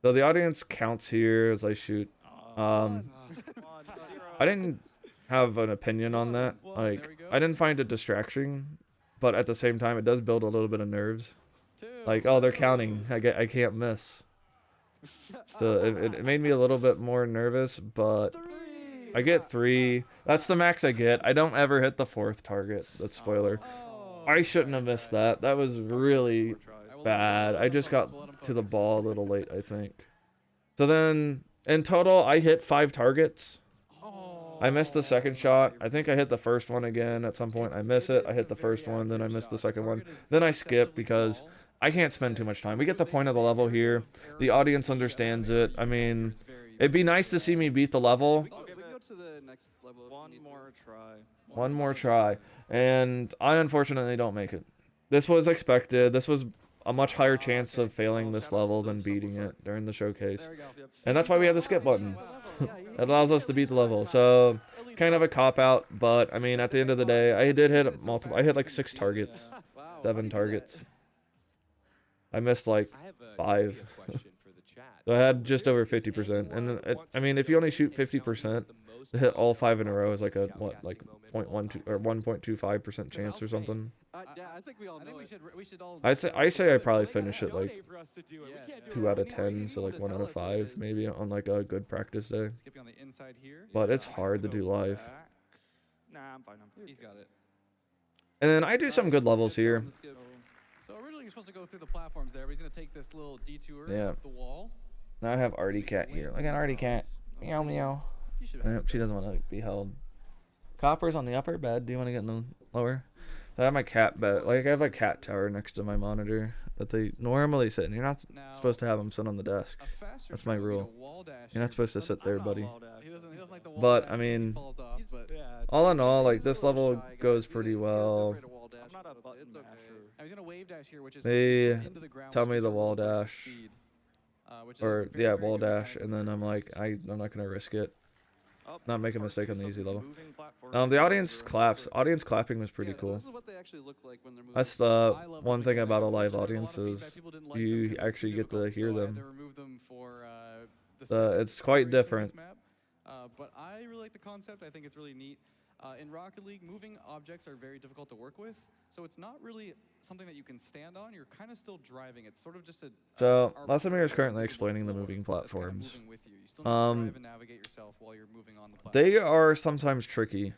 So the audience counts here as I shoot. I didn't have an opinion on that. Like, I didn't find it distraction, but at the same time, it does build a little bit of nerves. Like, oh, they're counting. I can't miss. So it made me a little bit more nervous, but I get 3. That's the max I get. I don't ever hit the 4th target. That's spoiler. I shouldn't have missed that. That was really bad. I just got to the ball a little late, I think. So then, in total, I hit 5 targets. I missed the second shot. I think I hit the first one again at some point. I miss it. I hit the first one, then I missed the second one. Then I skip because I can't spend too much time. We get the point of the level here. The audience understands it. I mean, it'd be nice to see me beat the level.
I'll give it to the next level. One more try.
One more try. And I unfortunately don't make it. this was expected. This was a much higher chance of failing this level than beating it during the showcase.
There we go.
Yep.
And that's why we have the skip button.
Yeah,
It allows us to beat the level. So kind of a cop out, but I mean at the end of the day, I did hit multiple. I hit like 6 targets,
Wow.
7 targets. I missed like
I have a
5.
trivia question for the chat.
So I had just over 50%. And then I mean, if you only shoot 50%, to hit all 5 in a row is like a what, like 0.12 or 1.25% chance or something.
Yeah, I think we all
I think
know it.
we should all.
I say I probably finish it like
Donate for us to do it. We
Yes.
can't do
2
it.
out of 10, so like 1 out of 5 maybe on like a good practice day.
Skipping on the inside here.
But it's hard to do live.
Back. Nah, I'm fine. I'm fine.
He's got it.
And then I do some good levels here.
So originally you're supposed to go through the platforms there, but he's gonna take this little detour
Yeah.
up the wall.
Now I have Artie Cat here. Look at Artie Cat. Meow meow.
You should have.
Yep, she doesn't want to be held. Copper's on the upper bed. Do you want to get in the lower? So I have my cat bed. Like I have a cat tower next to my monitor that they normally sit in. You're not
Now,
supposed to have them sit on the desk.
a faster
That's my
shot would be
rule.
a wall dash
You're not
here.
supposed to sit there,
I'm not
buddy.
wall dash.
He doesn't like the wall
But,
dash
I
because he
mean,
falls off, but
Yeah. It's
All in all, like
He's a
this
little
level
shy guy.
goes
He-
pretty
he's
well.
afraid of wall dash,
I'm not a
but
button
it's okay.
masher.
he's gonna wave dash here, which is
They
into the ground,
tell
which
me
gives
the
you a
wall
little burst of
dash.
speed, which is
Or
very,
yeah,
very
wall
good to
dash,
kind
and
of
then I'm like,
burst.
I'm not gonna risk it.
Oh,
Not make a
part
mistake
two,
on the
some
easy level.
moving platforms
The
and
audience
those are
claps.
also-
Audience clapping was pretty
Yeah,
cool.
This is what they actually look like when they're moving.
That's the
I love
one
this
thing
mechanic.
about a live
Unfortunately,
audience
there was a lot of
is
feedback. People didn't like them
you
'cause they're
actually
too
get to
difficult,
hear
so I had
them.
to remove them for the
The-
second
it's quite
iteration of this
different.
map. But I really like the concept. I think it's really neat. In Rocket League, moving objects are very difficult to work with, so it's not really something that you can stand on. You're kind of still driving. It's sort of just a.
So,
arbitrary
Lathamir is currently
invisible
explaining the
floor
moving
that's kinda
platforms.
moving with you. You still need to drive and navigate yourself while you're moving on the platform.
They are sometimes tricky.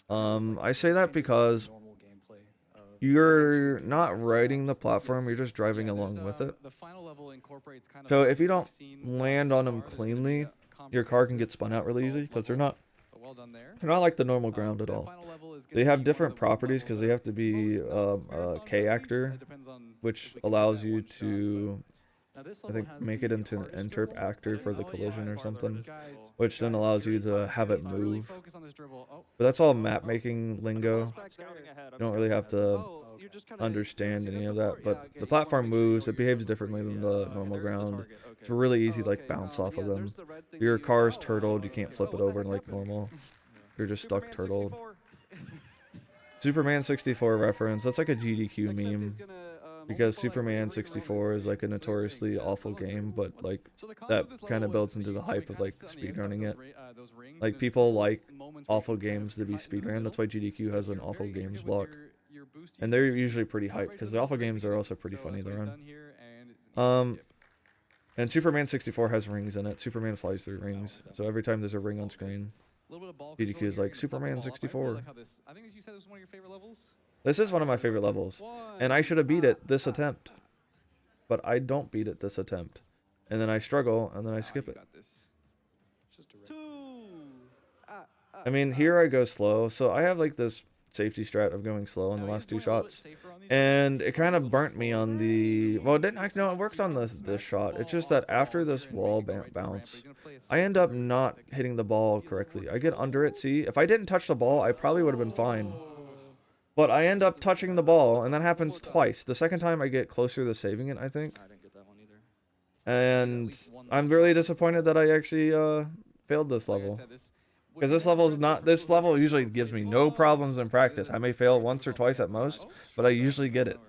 I say that because
normal gameplay of
you're not riding the platform, you're just driving
Yeah,
along
there's,
with it.
The final level incorporates kind of
So
what
if you
we've
don't
seen
land
so
on them
far. There's gonna be
cleanly,
a
your car can get
comprehensive,
spun out really
it's
easy
called
because they're
level.
not
So well done there.
they're not like the normal ground at
The
all.
final level is gonna
They have
be one of
different
the
properties
levels
because
that
they have to be
most
a
marathon
K
friendly.
actor,
It depends on
which
if we can hit
allows
that
you
one shot,
to
Now this
I
level
think
has
make
the
it into an
hardest
interp
dribble,
actor
but
for
it's
the
also
collision or
farther
something,
to
Guys,
dribble.
which then allows you to have it
really
move.
focus on this dribble. Oh,
But that's all map making lingo.
What's back there?
Scouting ahead.
You don't really have to
Oh,
Okay.
you just kinda
understand
seen
any
this
of
before?
that,
Yeah,
but
okay,
the
you wanna
platform
make sure you
moves.
know
It
your
behaves
number.
differently than
Yeah,
the
okay,
normal
there's the
ground.
target,
It's
okay.
really easy
Oh,
to like
okay,
bounce off
yeah,
of them.
there's the red thing
Your
that you-
car's
oh,
turtled, you
wow,
can't
okay.
flip
Oh,
it
what
over
the
like
heck happened?
normal. You're just stuck
Superman
turtled.
64.
Superman 64 reference. That's like a GDQ
Except he's
meme
gonna,
because
multiply
Superman
every
64 is like a notoriously awful game, but like
so the concept
that
of this
kind
level
of
is
builds
that
into
you
the
know,
hype
we
of
kinda
like
sit on the inside of
speedrunning
those
it.
those rings,
Like
and there's
people
little
like
moments where you
awful
can kind of
games to be
cut in the
speedrun. That's
middle.
why GDQ has an
You're
awful
very
games
intricate with
block,
your boost
and they're
usage.
usually pretty
Cut
hyped
right to
because
the
the alpha
very
games are
beginning.
also pretty
So
funny
that's
to
what he's
run.
done here, and it's an easy skip.
And Superman 64 has rings in it. Superman flies through rings, so every time there's a ring on screen.
A little bit of ball
GDQ
control
is
here,
like,
you're gonna pop the
Superman
ball up. I really
64.
like how this. I think you said this was one of your favorite levels.
This is one of my favorite levels, and I should have beat it this attempt, but I don't beat it this attempt, and then I struggle, and then I skip
You
it.
got this.
It's just a red.
Two.
I mean, here I go slow, so I have like this safety strat of going slow on the
Now,
last
he's
two
going a little bit
shots,
safer on these
and
rounds.
it kind
A
of
little bit
burnt me
slower.
on the. Well, it didn't actually. No, it worked on this shot. It's just that after this wall bounce, I end up not hitting the ball correctly. I get under it. See, if I didn't touch the ball, I probably would have been fine. But I end up touching the ball, and that happens twice. The second time I get closer to saving it, I think.
I didn't get that one either.
And I'm really disappointed that I actually failed this level. Because this level is not. This level usually gives me no problems in practice. I may fail once or twice at most, but I usually get it.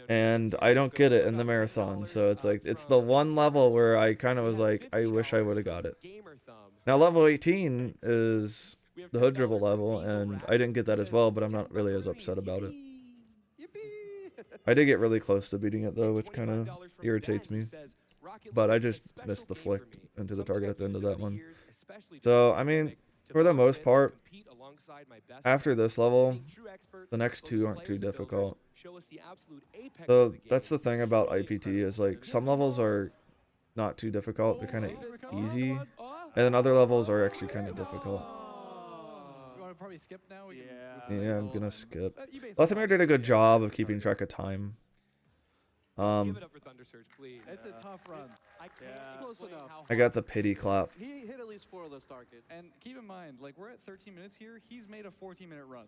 And I don't get it in the marathon. So it's like it's the one level where I kind of was like, I wish I would have got it. Now level 18 is the hood dribble level, and I didn't get that as well, but I'm not really as upset about it. I did get really close to beating it though, which kind of irritates me. But I just missed the flick into the target at the end of that one. So I mean, for the most part, after this level, the next two aren't too difficult. So that's the thing about IPT is like some levels are not too difficult, they're kind of easy, and then other levels are actually kind of difficult.
You want to probably skip now? We can
Yeah.
move
Yeah,
through
I'm
this
gonna
level
skip.
and- you basically
Lathamir did a good job of keeping track of time.
Give it up for Thunder Surge, please.
It's a tough run.
I can't
Yeah.
Close
explain
enough.
how
I got the pity clap.
He hit at least 4 of those targets.
And keep in mind, like we're at 13 minutes here. He's made a 14-minute run.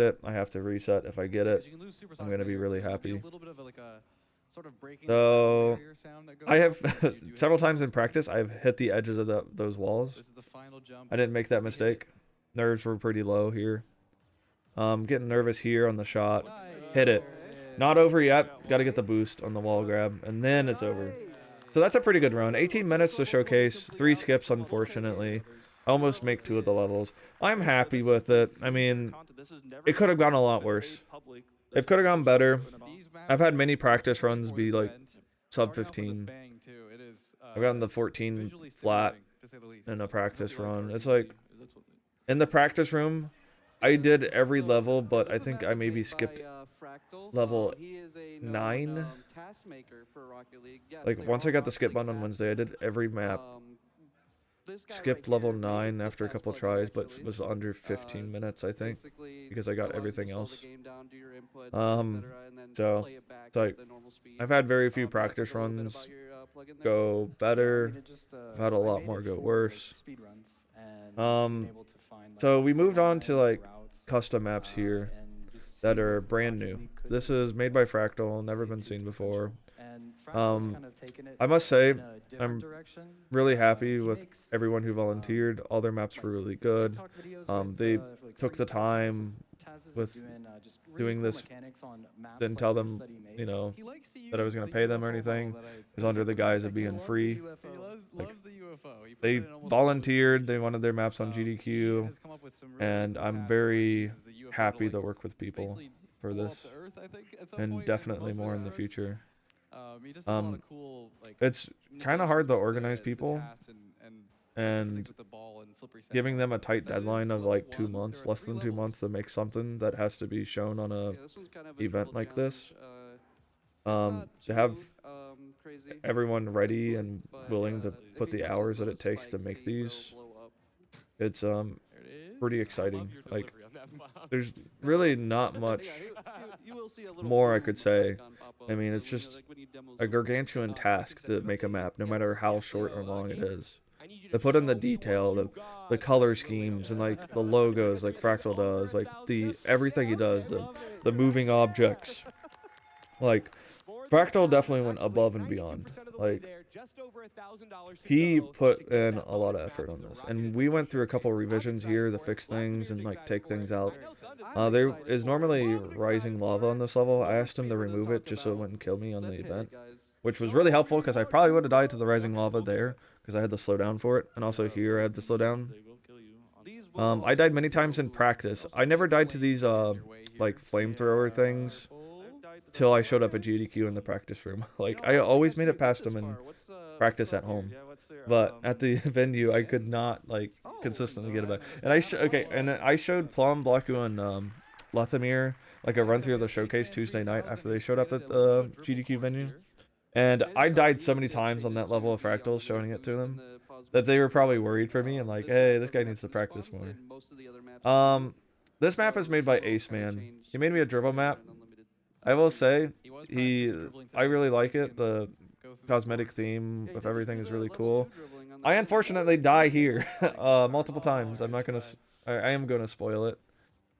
it, I have to reset. If I get
Because
it,
you can lose
I'm gonna be really happy.
A little bit of a, like a sort of breaking
So,
the sound barrier sound that goes
I have
on when you do hit
several
super
times in
soft.
practice, I've hit the edges of those walls.
This is the final jump.
I didn't make that
Does he hit it?
mistake. nerves were pretty low here. Getting nervous here on the shot.
Nice.
Hit it. Not over yet. Got to get the boost on the wall grab, and then it's over. So that's a pretty good run. 18 minutes to showcase. 3 skips, unfortunately. Almost make 2 of the levels. I'm happy with it. I mean, it could have gone a lot worse. It could have gone better. I've had many practice runs be like sub 15. I've gotten the 14 flat in a practice run. It's like, in the practice room, I did every level, but I think I maybe skipped level 9. Like, once I got the skip button on Wednesday, I did every map. Skipped level 9 after a couple tries, but was under 15 minutes, I think, because I got everything else. So, it's like, I've had very few practice runs go better. I've had a lot more go worse. So we moved on to like custom maps here that are brand new. This is made by Fractal, never been seen before. I must say, I'm really happy with everyone who volunteered. All their maps were really good. They took the time with doing this. Didn't tell them, you know, that I was going to pay them or anything. It was under the guise of being free. Like, they volunteered. They wanted their maps on GDQ. And I'm very happy to work with people for this. And definitely more in the future. It's kind of hard to organize people, and giving them a tight deadline of like 2 months, less than 2 months, to make something that has to be shown on a event like this. To have everyone ready and willing to put the hours that it takes to make these, it's pretty exciting. Like, there's really not much more I could say. I mean, it's just a gargantuan task to make a map, no matter how short or long it is. They put in the detail, the color schemes, and like the logos, like Fractal does, like everything he does, the moving objects. Like, Fractal definitely went above and beyond. Like, he put in a lot of effort on this, and we went through a couple revisions here to fix things and like take things out. There is normally rising lava on this level. I asked him to remove it just so it wouldn't kill me on the event, which was really helpful because I probably would have died to the rising lava there because I had to slow down for it, and also here I had to slow down. I died many times in practice. I never died to these like flamethrower things till I showed up at GDQ in the practice room. Like, I always made it past them in practice at home, but at the venue I could not like consistently get it back. And and then I showed Plum, Blacku, and Lethamir like a run through of the showcase Tuesday night after they showed up at the GDQ venue, and I died so many times on that level of Fractals showing it to them that they were probably worried for me and like, hey, this guy needs to practice more. This map is made by Ace Man. He made me a dribble map. I will say, I really like it. The cosmetic theme with everything is really cool. I unfortunately die here multiple times. I am gonna spoil it,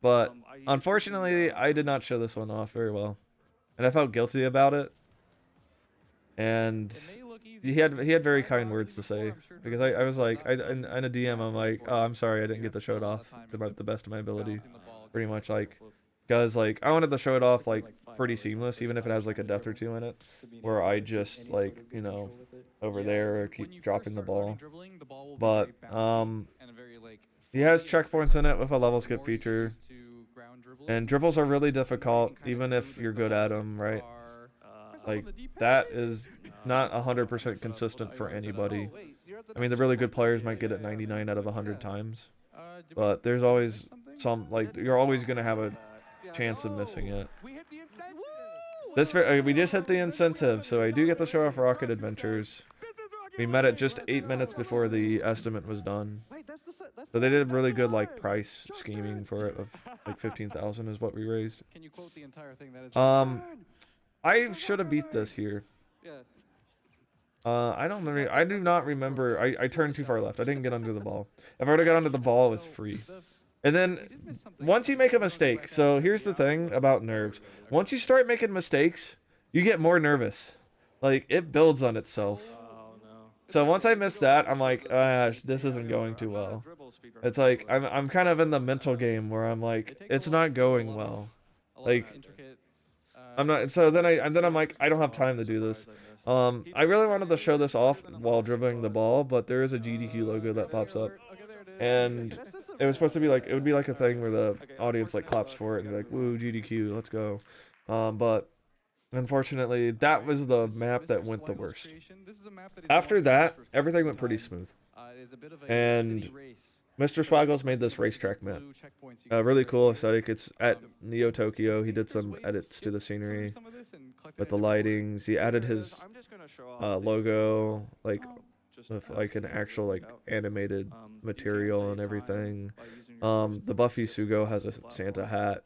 but unfortunately I did not show this one off very well, and I felt guilty about it. And he had very kind words to say, because I was like, in a DM I'm like, oh, I'm sorry I didn't get to show it off to the best of my ability, pretty much, like. Because, like, I wanted to show it off, like, pretty seamless, even if it has, like, a death or 2 in it, where I just, like, you know, over there keep dropping the ball. But, he has checkpoints in it with a level skip feature, and dribbles are really difficult, even if you're good at them, right? Like, that is not 100% consistent for anybody. I mean, the really good players might get it 99 out of 100 times, but there's always some, like, you're always going to have a chance of missing it. We just hit the incentive, so I do get to show off Rocket Adventures. We met it just 8 minutes before the estimate was done, so they did really good like price scheming for it of like 15,000 is what we raised.
Can you quote the entire thing? That is
I should have beat this here. I do not remember. I turned too far left. I didn't get under the ball. If I would have got under the ball, it was free. And then, once you make a mistake, so here's the thing about nerves. Once you start making mistakes, you get more nervous. Like, it builds on itself. So once I missed that, I'm like, this isn't going too well. It's like I'm kind of in the mental game where I'm like, it's not going well. Like,
intricate.
I'm not. So then I'm like, I don't have time to do this. I really wanted to show this off while dribbling the ball, but there is a GDQ logo that pops up,
Okay, there it is.
and it was supposed to be like, it would be like a thing where the audience like claps for it and be like, woo, GDQ, let's go. But unfortunately, that was the map that went the worst. After that, everything went pretty smooth. And Mr. Swaggles made this racetrack map. Really cool aesthetic. It's at Neo Tokyo. He did some edits to the scenery with the lightings. He added his logo, like with like an actual like animated material and everything. The Buffy Sugo has a Santa hat.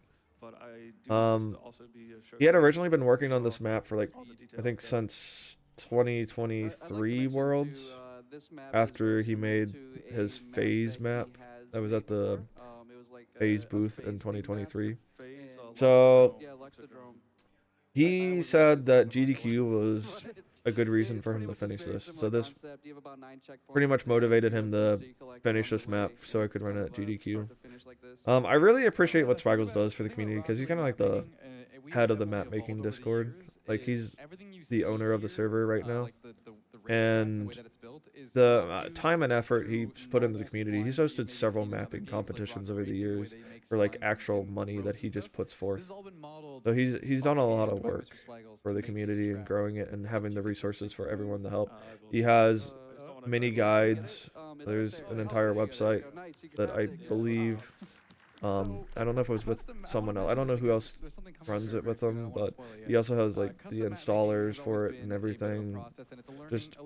He had originally been working on this map for like, I think since 2023 Worlds, after he made his phase map that was at the phase booth in 2023. So he said that GDQ was a good reason for him to finish this. So this pretty much motivated him to finish this map so I could run it at GDQ. I really appreciate what Swaggles does for the community because he's kind of like the head of the map making Discord. Like he's the owner of the server right now. And the time and effort he's put into the community, he's hosted several mapping competitions over the years for like actual money that he just puts forth. So he's done a lot of work for the community and growing it and having the resources for everyone to help. He has mini guides. There's an entire website that I believe I don't know if it was with someone else. I don't know who else runs it with him, but he also has like the installers for it and everything. Just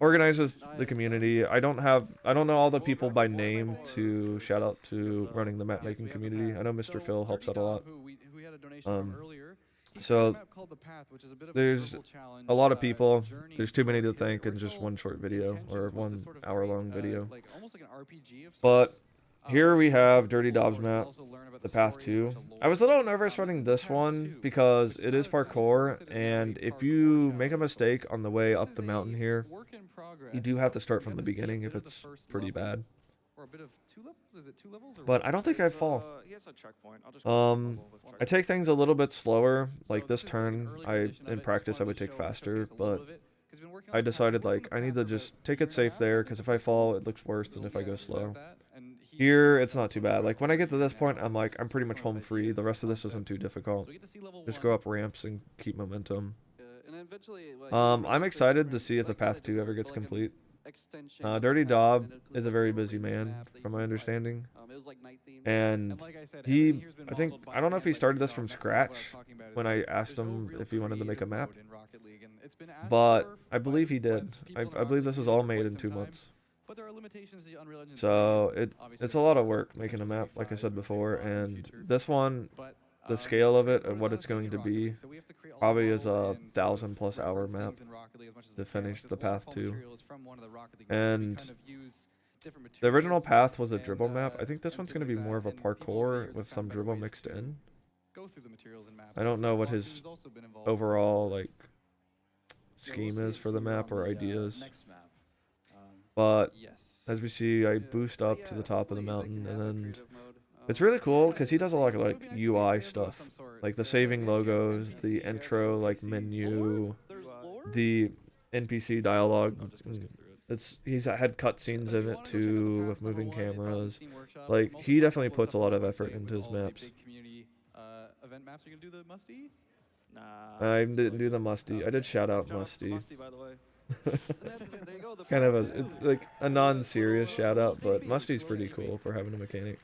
organizes the community. I don't know all the people by name to shout out to running the map making community. I know Mr. Phil helps out a lot. So there's a lot of people. There's too many to thank in just one short video or 1 hour long video. But here we have Dirty Dobbs map, the path 2. I was a little nervous running this one because it is parkour, and if you make a mistake on the way up the mountain here, you do have to start from the beginning if it's pretty bad. But I don't think I fall. I take things a little bit slower. Like this turn, in practice I would take faster, but I decided like I need to just take it safe there because if I fall, it looks worse than if I go slow. Here, it's not too bad. Like, when I get to this point, I'm like, I'm pretty much home free. The rest of this isn't too difficult. Just go up ramps and keep momentum. I'm excited to see if the Path 2 ever gets complete. Dirty Dob is a very busy man, from my understanding. And I don't know if he started this from scratch when I asked him if he wanted to make a map. But I believe he did. I believe this was all made in 2 months. So it's a lot of work making a map, like I said before, and this one, the scale of it and what it's going to be, probably is a 1,000+ hour map to finish the Path 2. And the original Path was a dribble map. I think this one's going to be more of a parkour with some dribble mixed in. I don't know what his overall like scheme is for the map or ideas. But as we see, I boost up to the top of the mountain, and it's really cool because he does a lot of like UI stuff, like the saving logos, the intro like menu, the NPC dialogue. He's had cutscenes in it too with moving cameras. Like he definitely puts a lot of effort into his maps. I didn't do the Musty. I did shout out Musty. Kind of like a non-serious shout out, but Musty's pretty cool for having a mechanic.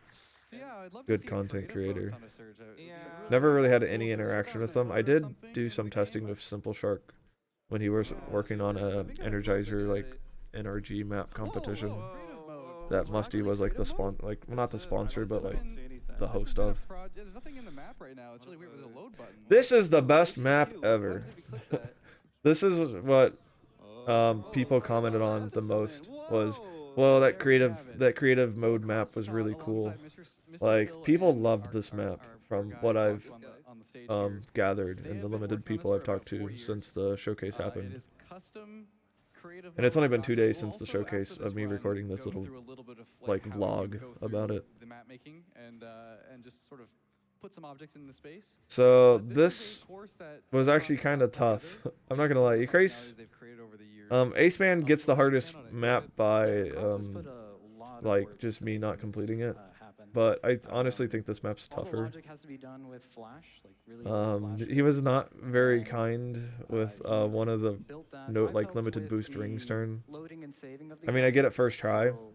Good content creator. Never really had any interaction with them. I did do some testing with Simple Shark when he was working on a Energizer like NRG map competition. That Musty was like not the sponsor, but like the host of. This is the best map ever. This is what people commented on the most was, well, that creative mode map was really cool. Like people loved this map from what I've gathered and the limited people I've talked to since the showcase happened.
creative
And it's
mode
only
in
been 2
Rocket League.
days
We'll
since the
also, after
showcase
this
of me
run,
recording this
go
little
through a little bit of
like
how you
vlog
go
about
through
it.
the map making and just sort of put some objects in the space.
So
This is
this
a course that
was actually
Crossfit
kind of
put
tough.
together
I'm not
using
gonna lie.
some of the
Ukrace,
functionalities they've created over the years.
Ace Man gets
So
the
we'll
hardest
expand on it. Go
map
ahead.
by
Cross has put a lot of
like
work
just
to
me
make
not
this,
completing it.
happen.
But I honestly think this map's
All the
tougher.
logic has to be done with Flash, like really good Flash
He was
rates.
not very
And,
kind with
he's
one of the
built that.
note
I
like
felt
limited
with
boost rings
the
turn.
loading and saving of
I
these
mean, I get it
objects,
first try,
so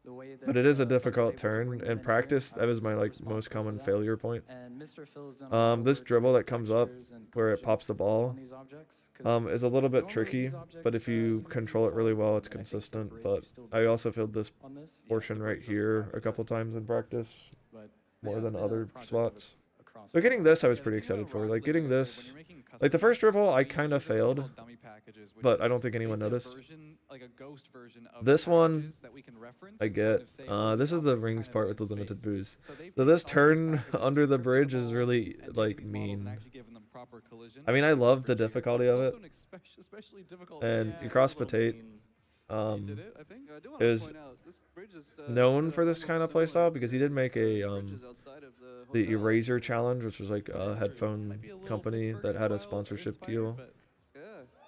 the way
but
that,
it is a
Phil was
difficult
able to
turn.
bring them
In
in here,
practice,
I
that was my like
responsible
most
for
common
that.
failure point.
And Mr. Phil's done a lot of
This
work
dribble
with
that comes up
textures and
where it
collisions
pops the ball
on these objects, 'cause
is a little bit
normally
tricky,
these
but
objects,
if you
you can
control it
fall
really
into
well,
them,
it's
and I think the
consistent.
bridge
But
is still
I
doing
also failed this
on this. Yeah,
portion
the
right
bridge doesn't
here
crack
a
it,
couple times in practice,
but
more
this has
than
been a
other
project of
spots.
across
So getting this, I was
Yeah, the
pretty
thing about
excited for.
Rocket
Like
League,
getting
I said, when
this,
you're making
like the
custom
first
maps,
dribble, I
we
kind of
use a thing
failed,
called dummy packages, which
but I
is
don't think anyone
basically a
noticed.
version, like a ghost version of
This one,
packages that we can reference
I
and kind
get.
of say, oh,
This is the
object's
rings
kind of
part
in
with the
this
limited
space.
boost.
So they've
So
taken
this
all these
turn
packages,
under the
encrypted
bridge
them
is
all,
really
and taken
like
these models and
mean.
actually given them proper collision
I mean, I
to
love the
differentiate.
difficulty
This
of
is
it,
also an especially difficult
and
turn.
you cross potate.
You did it, I think.
I do want to
Is
point out this bridge is
known
set
for
up
this kind of
almost similar
playstyle because he
to
did make a
bridges outside of the
the
hotel.
Eraser challenge, which was like a
Might
headphone
be a little
company
Pittsburgh
that had a
inspired,
sponsorship deal.
but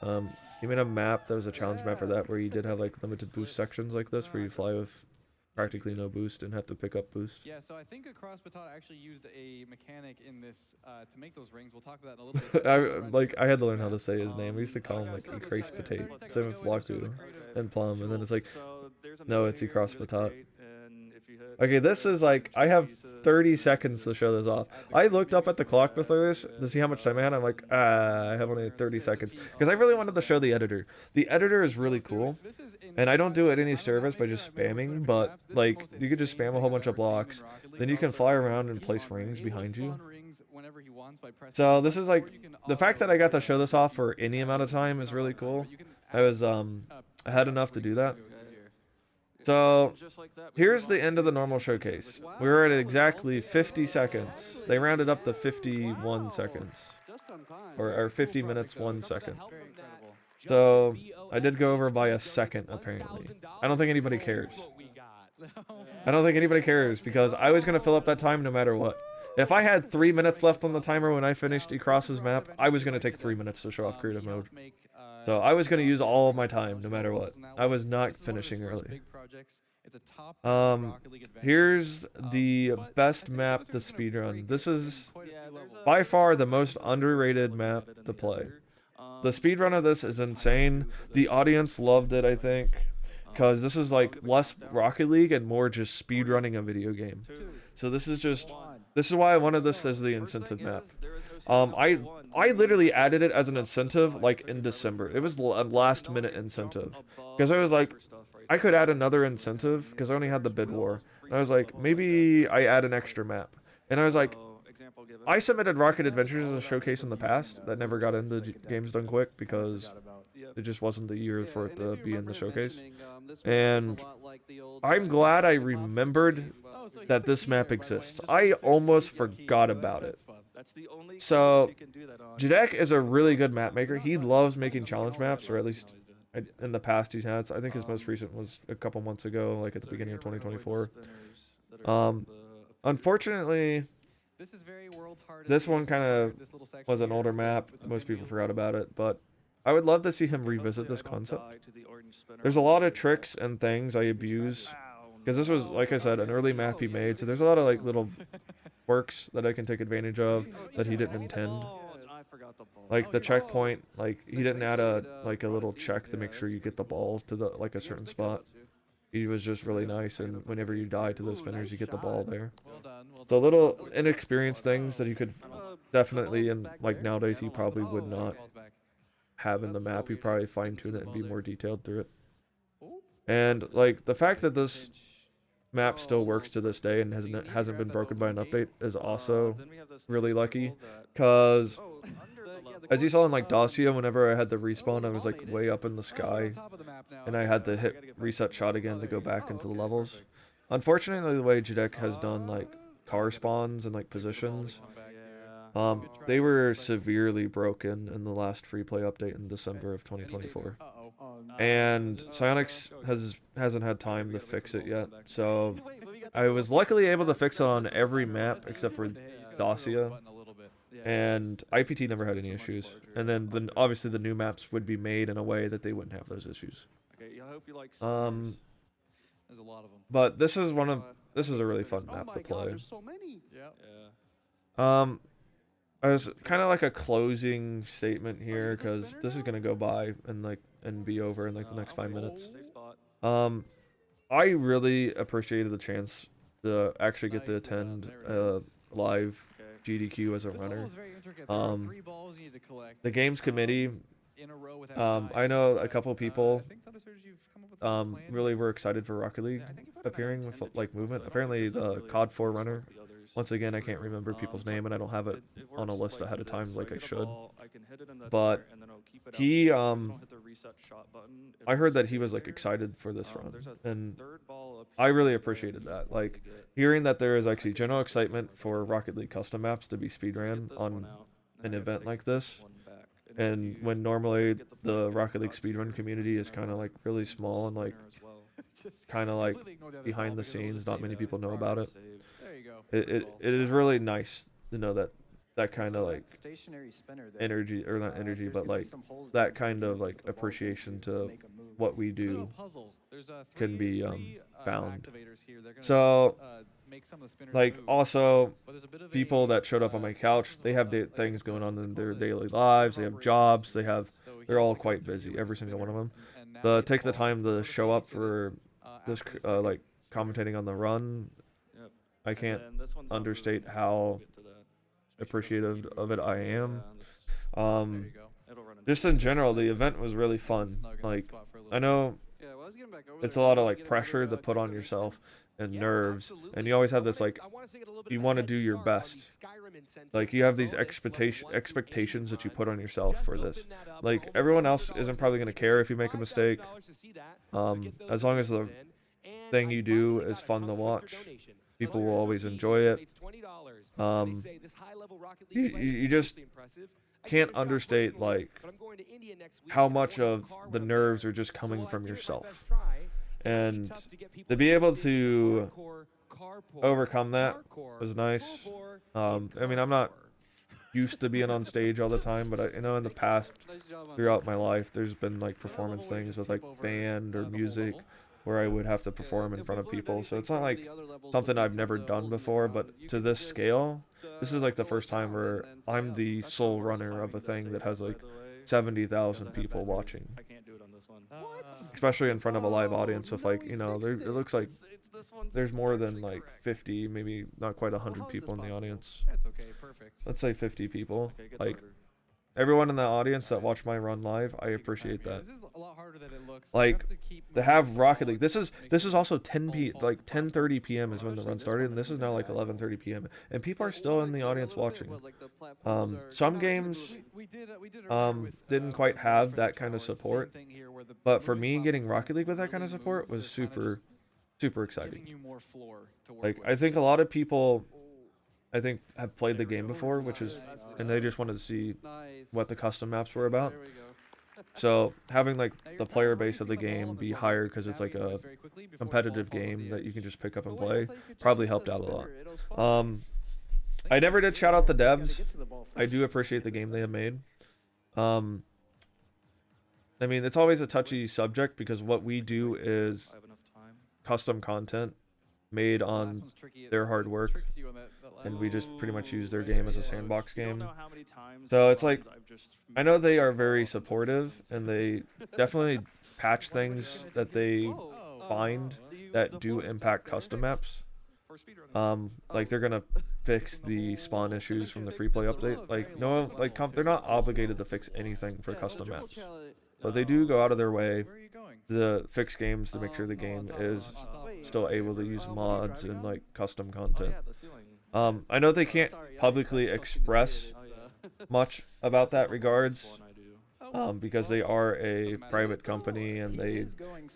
Yeah.
He made a map that was a challenge map for
Yeah.
that where you did have like limited boost
Flip.
sections like this where you fly with practically no boost and have to pick up boost.
yeah, so I think Across Baton actually used a mechanic in this to make those rings. We'll talk about that in a little bit.
I had to learn how to say his name. We used to call him like Ecrace Potate. Same with Flaku and Plum, and then it's like, no, it's Ecross Patat. Okay, this is like, I have 30 seconds to show this off. I looked up at the clock before this to see how much time I had. I'm like, I have only 30 seconds. Because I really wanted to show the editor. The editor is really cool. And I don't do it any service by just spamming, but like, you could just spam a whole bunch of blocks. Then you can fly around and place rings behind you. So this is like, the fact that I got to show this off for any amount of time is really cool. I had enough to do that. So here's the end of the normal showcase. We were at exactly 50 seconds. They rounded up to 51 seconds.
Just on time.
Or 50 minutes, 1 second. So I did go over by a second, apparently. I don't think anybody cares. I don't think anybody cares because I was going to fill up that time no matter what. If I had 3 minutes left on the timer when I finished Ecross's map, I was going to take 3 minutes to show off creative mode. So I was going to use all of my time no matter what. I was not finishing early. Here's the best map to speedrun. This is by far the most underrated map to play. The speedrun of this is insane. The audience loved it, I think, because this is like less Rocket League and more just speedrunning a video game. So this is why I wanted this as the incentive map. I literally added it as an incentive like in December. It was a last minute incentive because I was like, I could add another incentive because I only had the bid war. And I was like, maybe I add an extra map. And I was like, I submitted Rocket Adventures as a showcase in the past that never got into Games Done Quick because it just wasn't the year for it to be in the showcase. And I'm glad I remembered that this map exists. I almost forgot about it. So AGDQ is a really good map maker. He loves making challenge maps, or at least in the past he's had. I think his most recent was a couple months ago, like at the beginning of 2024. Unfortunately, this one kind of was an older map. Most people forgot about it, but I would love to see him revisit this concept. There's a lot of tricks and things I abuse because this was, like I said, an early map he made. So there's a lot of like little quirks that I can take advantage of that he didn't intend. Like the checkpoint, like he didn't add a little check to make sure you get the ball to the a certain spot. He was just really nice, and whenever you die to those spinners, you get the ball there. So little inexperienced things that you could definitely, and like nowadays he probably would not have in the map. You probably fine tune it and be more detailed through it. And like the fact that this map still works to this day and hasn't been broken by an update is also really lucky, because as you saw in like Dacia, whenever I had the respawn, I was like way up in the sky and I had to hit reset shot again to go back into the levels. Unfortunately, the way AGDQ has done like car spawns and like positions, They were severely broken in the last free play update in December of 2024.
Uh-oh.
And Psyonix hasn't had time to fix it yet. So I was luckily able to fix it on every map except for Dacia. And IPT never had any issues. And then obviously the new maps would be made in a way that they wouldn't have those issues.
Okay, I hope you like
There's a lot of them.
But this is a really fun map to play.
There's so many.
Yeah.
As kind of like a closing statement here, because this is gonna go by and be over in like the next 5 minutes.
Safe spot.
I really appreciated the chance to actually get to attend live GDQ as a runner. The games committee, I know a couple people really were excited for Rocket League appearing with like movement. Apparently the COD 4 runner, once again I can't remember people's name and I don't have it on a list ahead of time like I should. But he I heard that he was like excited for this run, and I really appreciated that. Like hearing that there is actually general excitement for Rocket League custom maps to be speedran on an event like this. And when normally the Rocket League speedrun community is kind of like really small and like kind of like behind the scenes, not many people know about it. It is really nice to know that kind of like energy, or not energy, but like that kind of like appreciation to what we do can be found. So like also people that showed up on my couch, they have things going on in their daily lives, they have jobs, they're all quite busy, every single one of them. Take the time to show up for this like commentating on the run, I can't understate how appreciative of it I am. Just in general, the event was really fun. Like I know it's a lot of like pressure to put on yourself and nerves, and you always have this like you want to do your best. Like you have these expectations that you put on yourself for this. Like everyone else isn't probably going to care if you make a mistake, as long as the thing you do is fun to watch. People will always enjoy it. You just can't understate like how much of the nerves are just coming from yourself, and to be able to overcome that was nice. I mean, I'm not used to being on stage all the time, but I know in the past, throughout my life, there's been like performance things with like band or music where I would have to perform in front of people. So it's not like something I've never done before, but to this scale, this is like the first time where I'm the sole runner of a thing that has like 70,000 people watching. Especially in front of a live audience with like, you know, it looks like there's more than like 50, maybe not quite 100 people in the audience.
That's okay, perfect.
Let's say 50 people. Like everyone in the audience that watched my run live, I appreciate that.
This is a lot harder than it looks.
Like to have Rocket League. This is also 10:30 p.m. is when the run started, and this is now like 11:30 p.m. and people are still in the audience watching. Some games didn't quite have that kind of support, but for me, getting Rocket League with that kind of support was super exciting. Like I think a lot of people have played the game before, and they just wanted to see what the custom maps were about. So having like the player base of the game be higher because it's like a competitive game that you can just pick up and play probably helped out a lot. I never did shout out the devs. I do appreciate the game they have made. I mean, it's always a touchy subject because what we do is custom content made on their hard work, and we just pretty much use their game as a sandbox game. So it's like, I know they are very supportive, and they definitely patch things that they find that do impact custom maps. Like they're gonna fix the spawn issues from the free play update. Like no, like they're not obligated to fix anything for custom maps, but they do go out of their way to fix games to make sure the game is still able to use mods and like custom content. I know they can't publicly express much about that regards, because they are a private company and they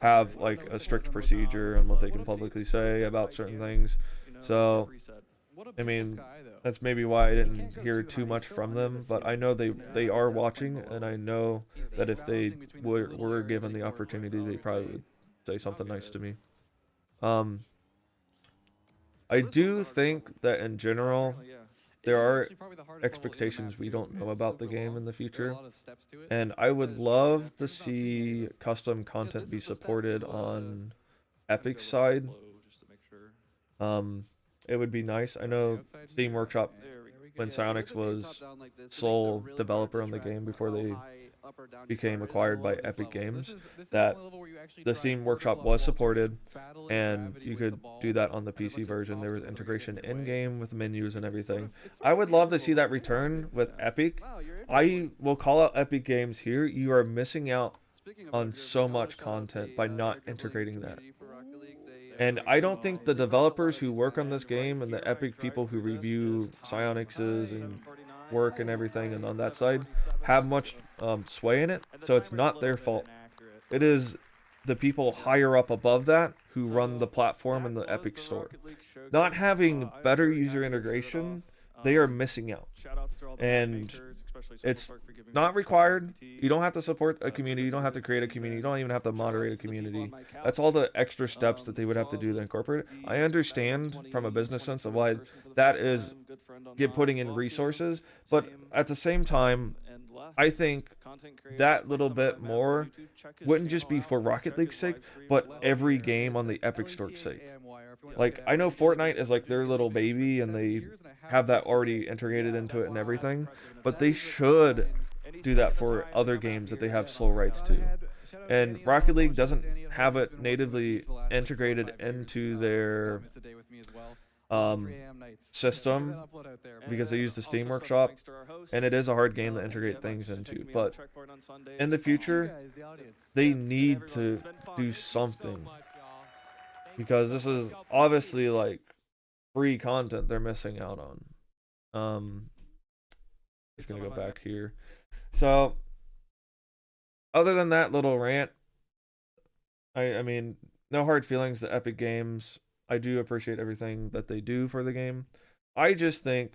have like a strict procedure on what they can publicly say about certain things. So
What a
I
beautiful
mean,
sky, though.
that's maybe why I
You
didn't
can't go
hear
too
too
high,
much
still
from
under the
them, but I
ceiling.
know
And then
they
after
are
that, definitely
watching,
below.
and I know
He's
that if they
balancing between this little
were
area
given
that he
the
can work with.
opportunity, they probably would say something nice
good.
to me. Um, I
Crystal's
do
a hard
think
level.
that in general
Apparently, yeah.
It
there
is
are
actually probably the hardest level in the
expectations
map,
we
too.
don't know
It's
about the
super
game in
long.
the
There are a
future.
lot of steps to it.
And I
That
would
is true,
love
yeah.
to
You're just not seeing any
see
of it.
custom
Yeah,
content
this
be
is the step.
supported
We'll,
on
have to go a
Epic's
little
side.
slow just to make sure.
It would be nice. I
On
know
the outside
Steam
here.
Workshop,
And
There we
there we
when
go.
Yeah,
Psyonix
with it being
was
top-down like this, it makes it
sole
really hard
developer
to
on the
track
game before
how
they
high up or down your
became
car is.
acquired
I
by
love this
Epic
level. So
Games,
this is the
that
only level where you actually
the
drive
Steam
vertical
Workshop
up
was
walls. You're
supported,
battling
and
gravity
you
with
could
the ball
do that on the
and a bunch
PC
of
version. There was
obstacles that are gonna get
integration
in your
in
way.
game with menus and
It's
everything.
sort
I
of
would love to
manageable,
see that
but yeah,
return
good.
with
Yeah.
Epic.
Wow, you're into
I
one.
will call out Epic Games here. You are missing out
Speaking of
on
web
so
dribbling, I wanna
much
shout out
content
the
by not
air dribbling
integrating that.
community for Rocket League.
And
There we
I
go.
don't think
It
the
seems like a lot
developers
of
who
these
work on
maps
this game and
here
the
I
Epic
drive
people who
through this
review
is time.
Psyonix's and
7:49.
work and everything and on that side
7:47.
have much sway in it.
And the
So it's
timer's a
not
little
their
bit
fault.
inaccurate,
It
but
is the people
yeah.
higher up above that who
So
run the platform
that
and the
was
Epic
the
store.
Rocket League showcase.
Not having
I'm
better
very
user
happy to show it
integration,
off.
they are missing out.
Shout outs to all the
And
makers, especially
it's
Silver Park for giving me
not
this stuff on
required.
PT.
You don't have to support a
For
community. You don't have to
review,
create a
and
community. You
then
don't even have to
shout
moderate a
outs to the people
community.
on my
That's all
couch.
the extra steps that they would have to do to incorporate it. I
The
understand
better
from a
20,
business sense of
22
why
in person for the
that
first
is
time, good friend
get putting
online,
in
Vaku,
resources, but
same,
at the same time,
and left.
I think
Content creators
that
playing
little
some of my
bit
maps on
more
YouTube, check his
wouldn't just
channel
be
out,
for Rocket
check
League's
his
sake,
live streams,
but
love
every
it.
game on the
It's
Epic
LET
Store's
and
sake.
AMY, if you wanna
Like,
check it
I
out.
know
We've been doing
Fortnite
these
is like their
daily
little
videos for
baby and
7
they
years, and I
have that
haven't missed a
already
day.
integrated
Yeah,
into
that's
it and
why
everything,
that's impressive in
but
itself.
they
That is the time,
should
And he's
do that
taking the
for
time
other
to come out
games that
here
they have
and
soul
help
rights
out.
to.
Shout out to
And
Danny as
Rocket
well.
League
Shout out
doesn't
Danny at
have
home. He's
it
been working with me
natively
for the last, like, 4 or
integrated
5 years.
into
He's not
their
missed a day with me as well. Love the 3 a.m. nights. Check that
system
upload out there.
And
because they
then
use the
also
Steam
special
Workshop,
thanks to our host,
and it is a hard game to
Thank you
integrate
so
things
for
into.
taking me on the
But
checkpoint on Sundays.
in the
Thank you
future,
guys, the audience.
they
And
need
everyone,
to
it's been fun.
do
Thank you so
something
much, y'all.
because this is obviously like free content they're missing out on. Just
Some
gonna
of
go
my
back here. So, other than that little rant, I mean, no hard feelings to Epic Games. I do appreciate everything that they do for the game. I just think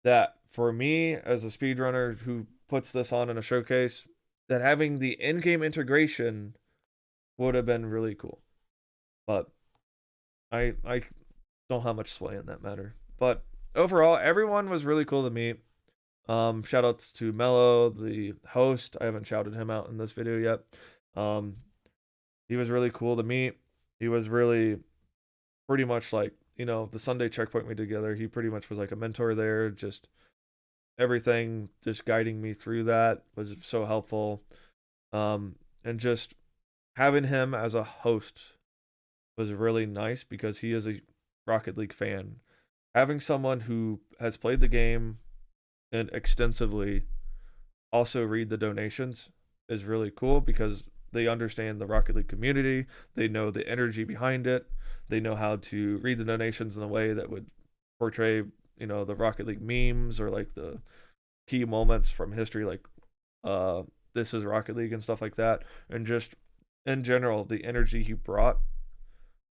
that for me as a speedrunner who puts this on in a showcase, that having the in-game integration would have been really cool. But I don't have much sway in that matter. But overall, everyone was really cool to meet. Shout outs to Mello, the host. I haven't shouted him out in this video yet. He was really cool to meet. He was really pretty much like, the Sunday checkpoint we did together. He pretty much was like a mentor there. Just everything, just guiding me through that was so helpful. And just having him as a host was really nice because he is a Rocket League fan. Having someone who has played the game and extensively also read the donations is really cool because they understand the Rocket League community. They know the energy behind it. They know how to read the donations in a way that would portray, the Rocket League memes or like the key moments from history, like this is Rocket League and stuff like that. And just in general, the energy he brought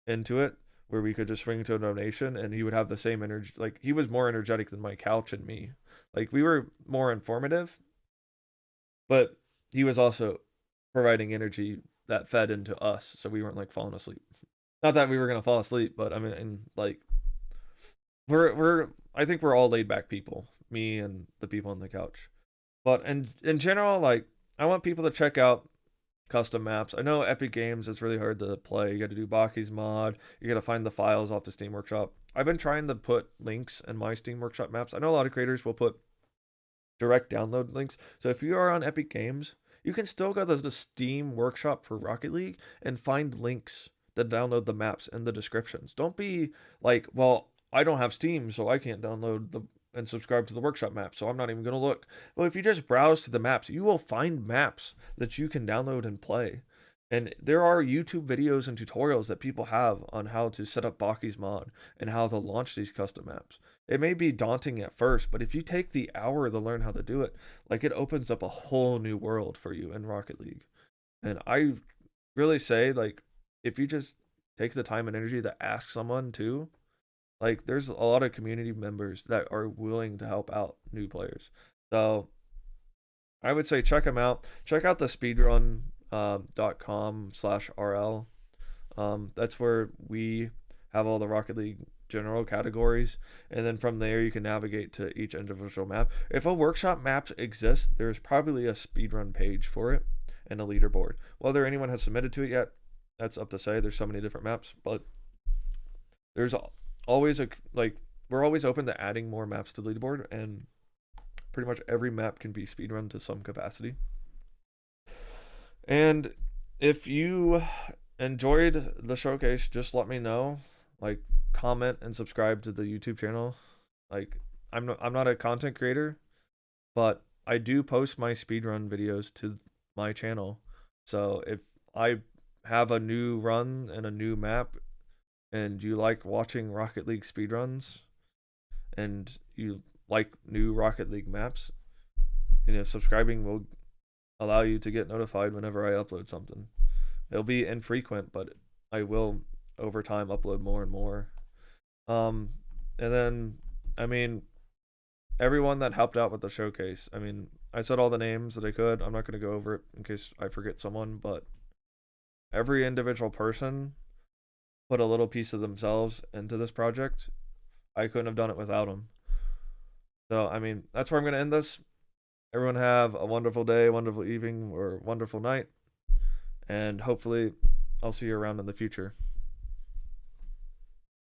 into it, where we could just swing to a donation and he would have the same energy. Like, he was more energetic than my couch and me. Like, we were more informative, but he was also providing energy that fed into us, so we weren't like falling asleep. Not that we were gonna fall asleep, but I mean, like, I think we're all laid back people, me and the people on the couch. But in general, like, I want people to check out custom maps. I know Epic Games is really hard to play. You got to do Baki's mod. You got to find the files off the Steam Workshop. I've been trying to put links in my Steam Workshop maps. I know a lot of creators will put direct download links. So if you are on Epic Games, you can still go to the Steam Workshop for Rocket League and find links to download the maps in the descriptions. Don't be like, well, I don't have Steam, so I can't download and subscribe to the workshop map, so I'm not even going to look. Well, if you just browse to the maps, you will find maps that you can download and play. And there are YouTube videos and tutorials that people have on how to set up Baki's mod and how to launch these custom maps. It may be daunting at first, but if you take the hour to learn how to do it, like, it opens up a whole new world for you in Rocket League. And I really say, like, if you just take the time and energy to ask someone too, like there's a lot of community members that are willing to help out new players. So I would say check them out. Check out the speedrun.com/rl. That's where we have all the Rocket League general categories, and then from there you can navigate to each individual map. If a workshop map exists, there's probably a speedrun page for it and a leaderboard. Whether anyone has submitted to it yet, that's up to say. There's so many different maps, but there's always we're always open to adding more maps to the leaderboard, and pretty much every map can be speedrun to some capacity. And if you enjoyed the showcase, just let me know. Like, comment and subscribe to the YouTube channel. Like, I'm not a content creator, but I do post my speedrun videos to my channel. So if I have a new run and a new map, and you like watching Rocket League speedruns, and you like new Rocket League maps, subscribing will allow you to get notified whenever I upload something. It'll be infrequent, but I will over time upload more and more. And then, I mean, everyone that helped out with the showcase, I mean, I said all the names that I could. I'm not going to go over it in case I forget someone, but every individual person put a little piece of themselves into this project. I couldn't have done it without them. So, I mean, that's where I'm going to end this. Everyone have a wonderful day, wonderful evening, or wonderful night. And hopefully I'll see you around in the future.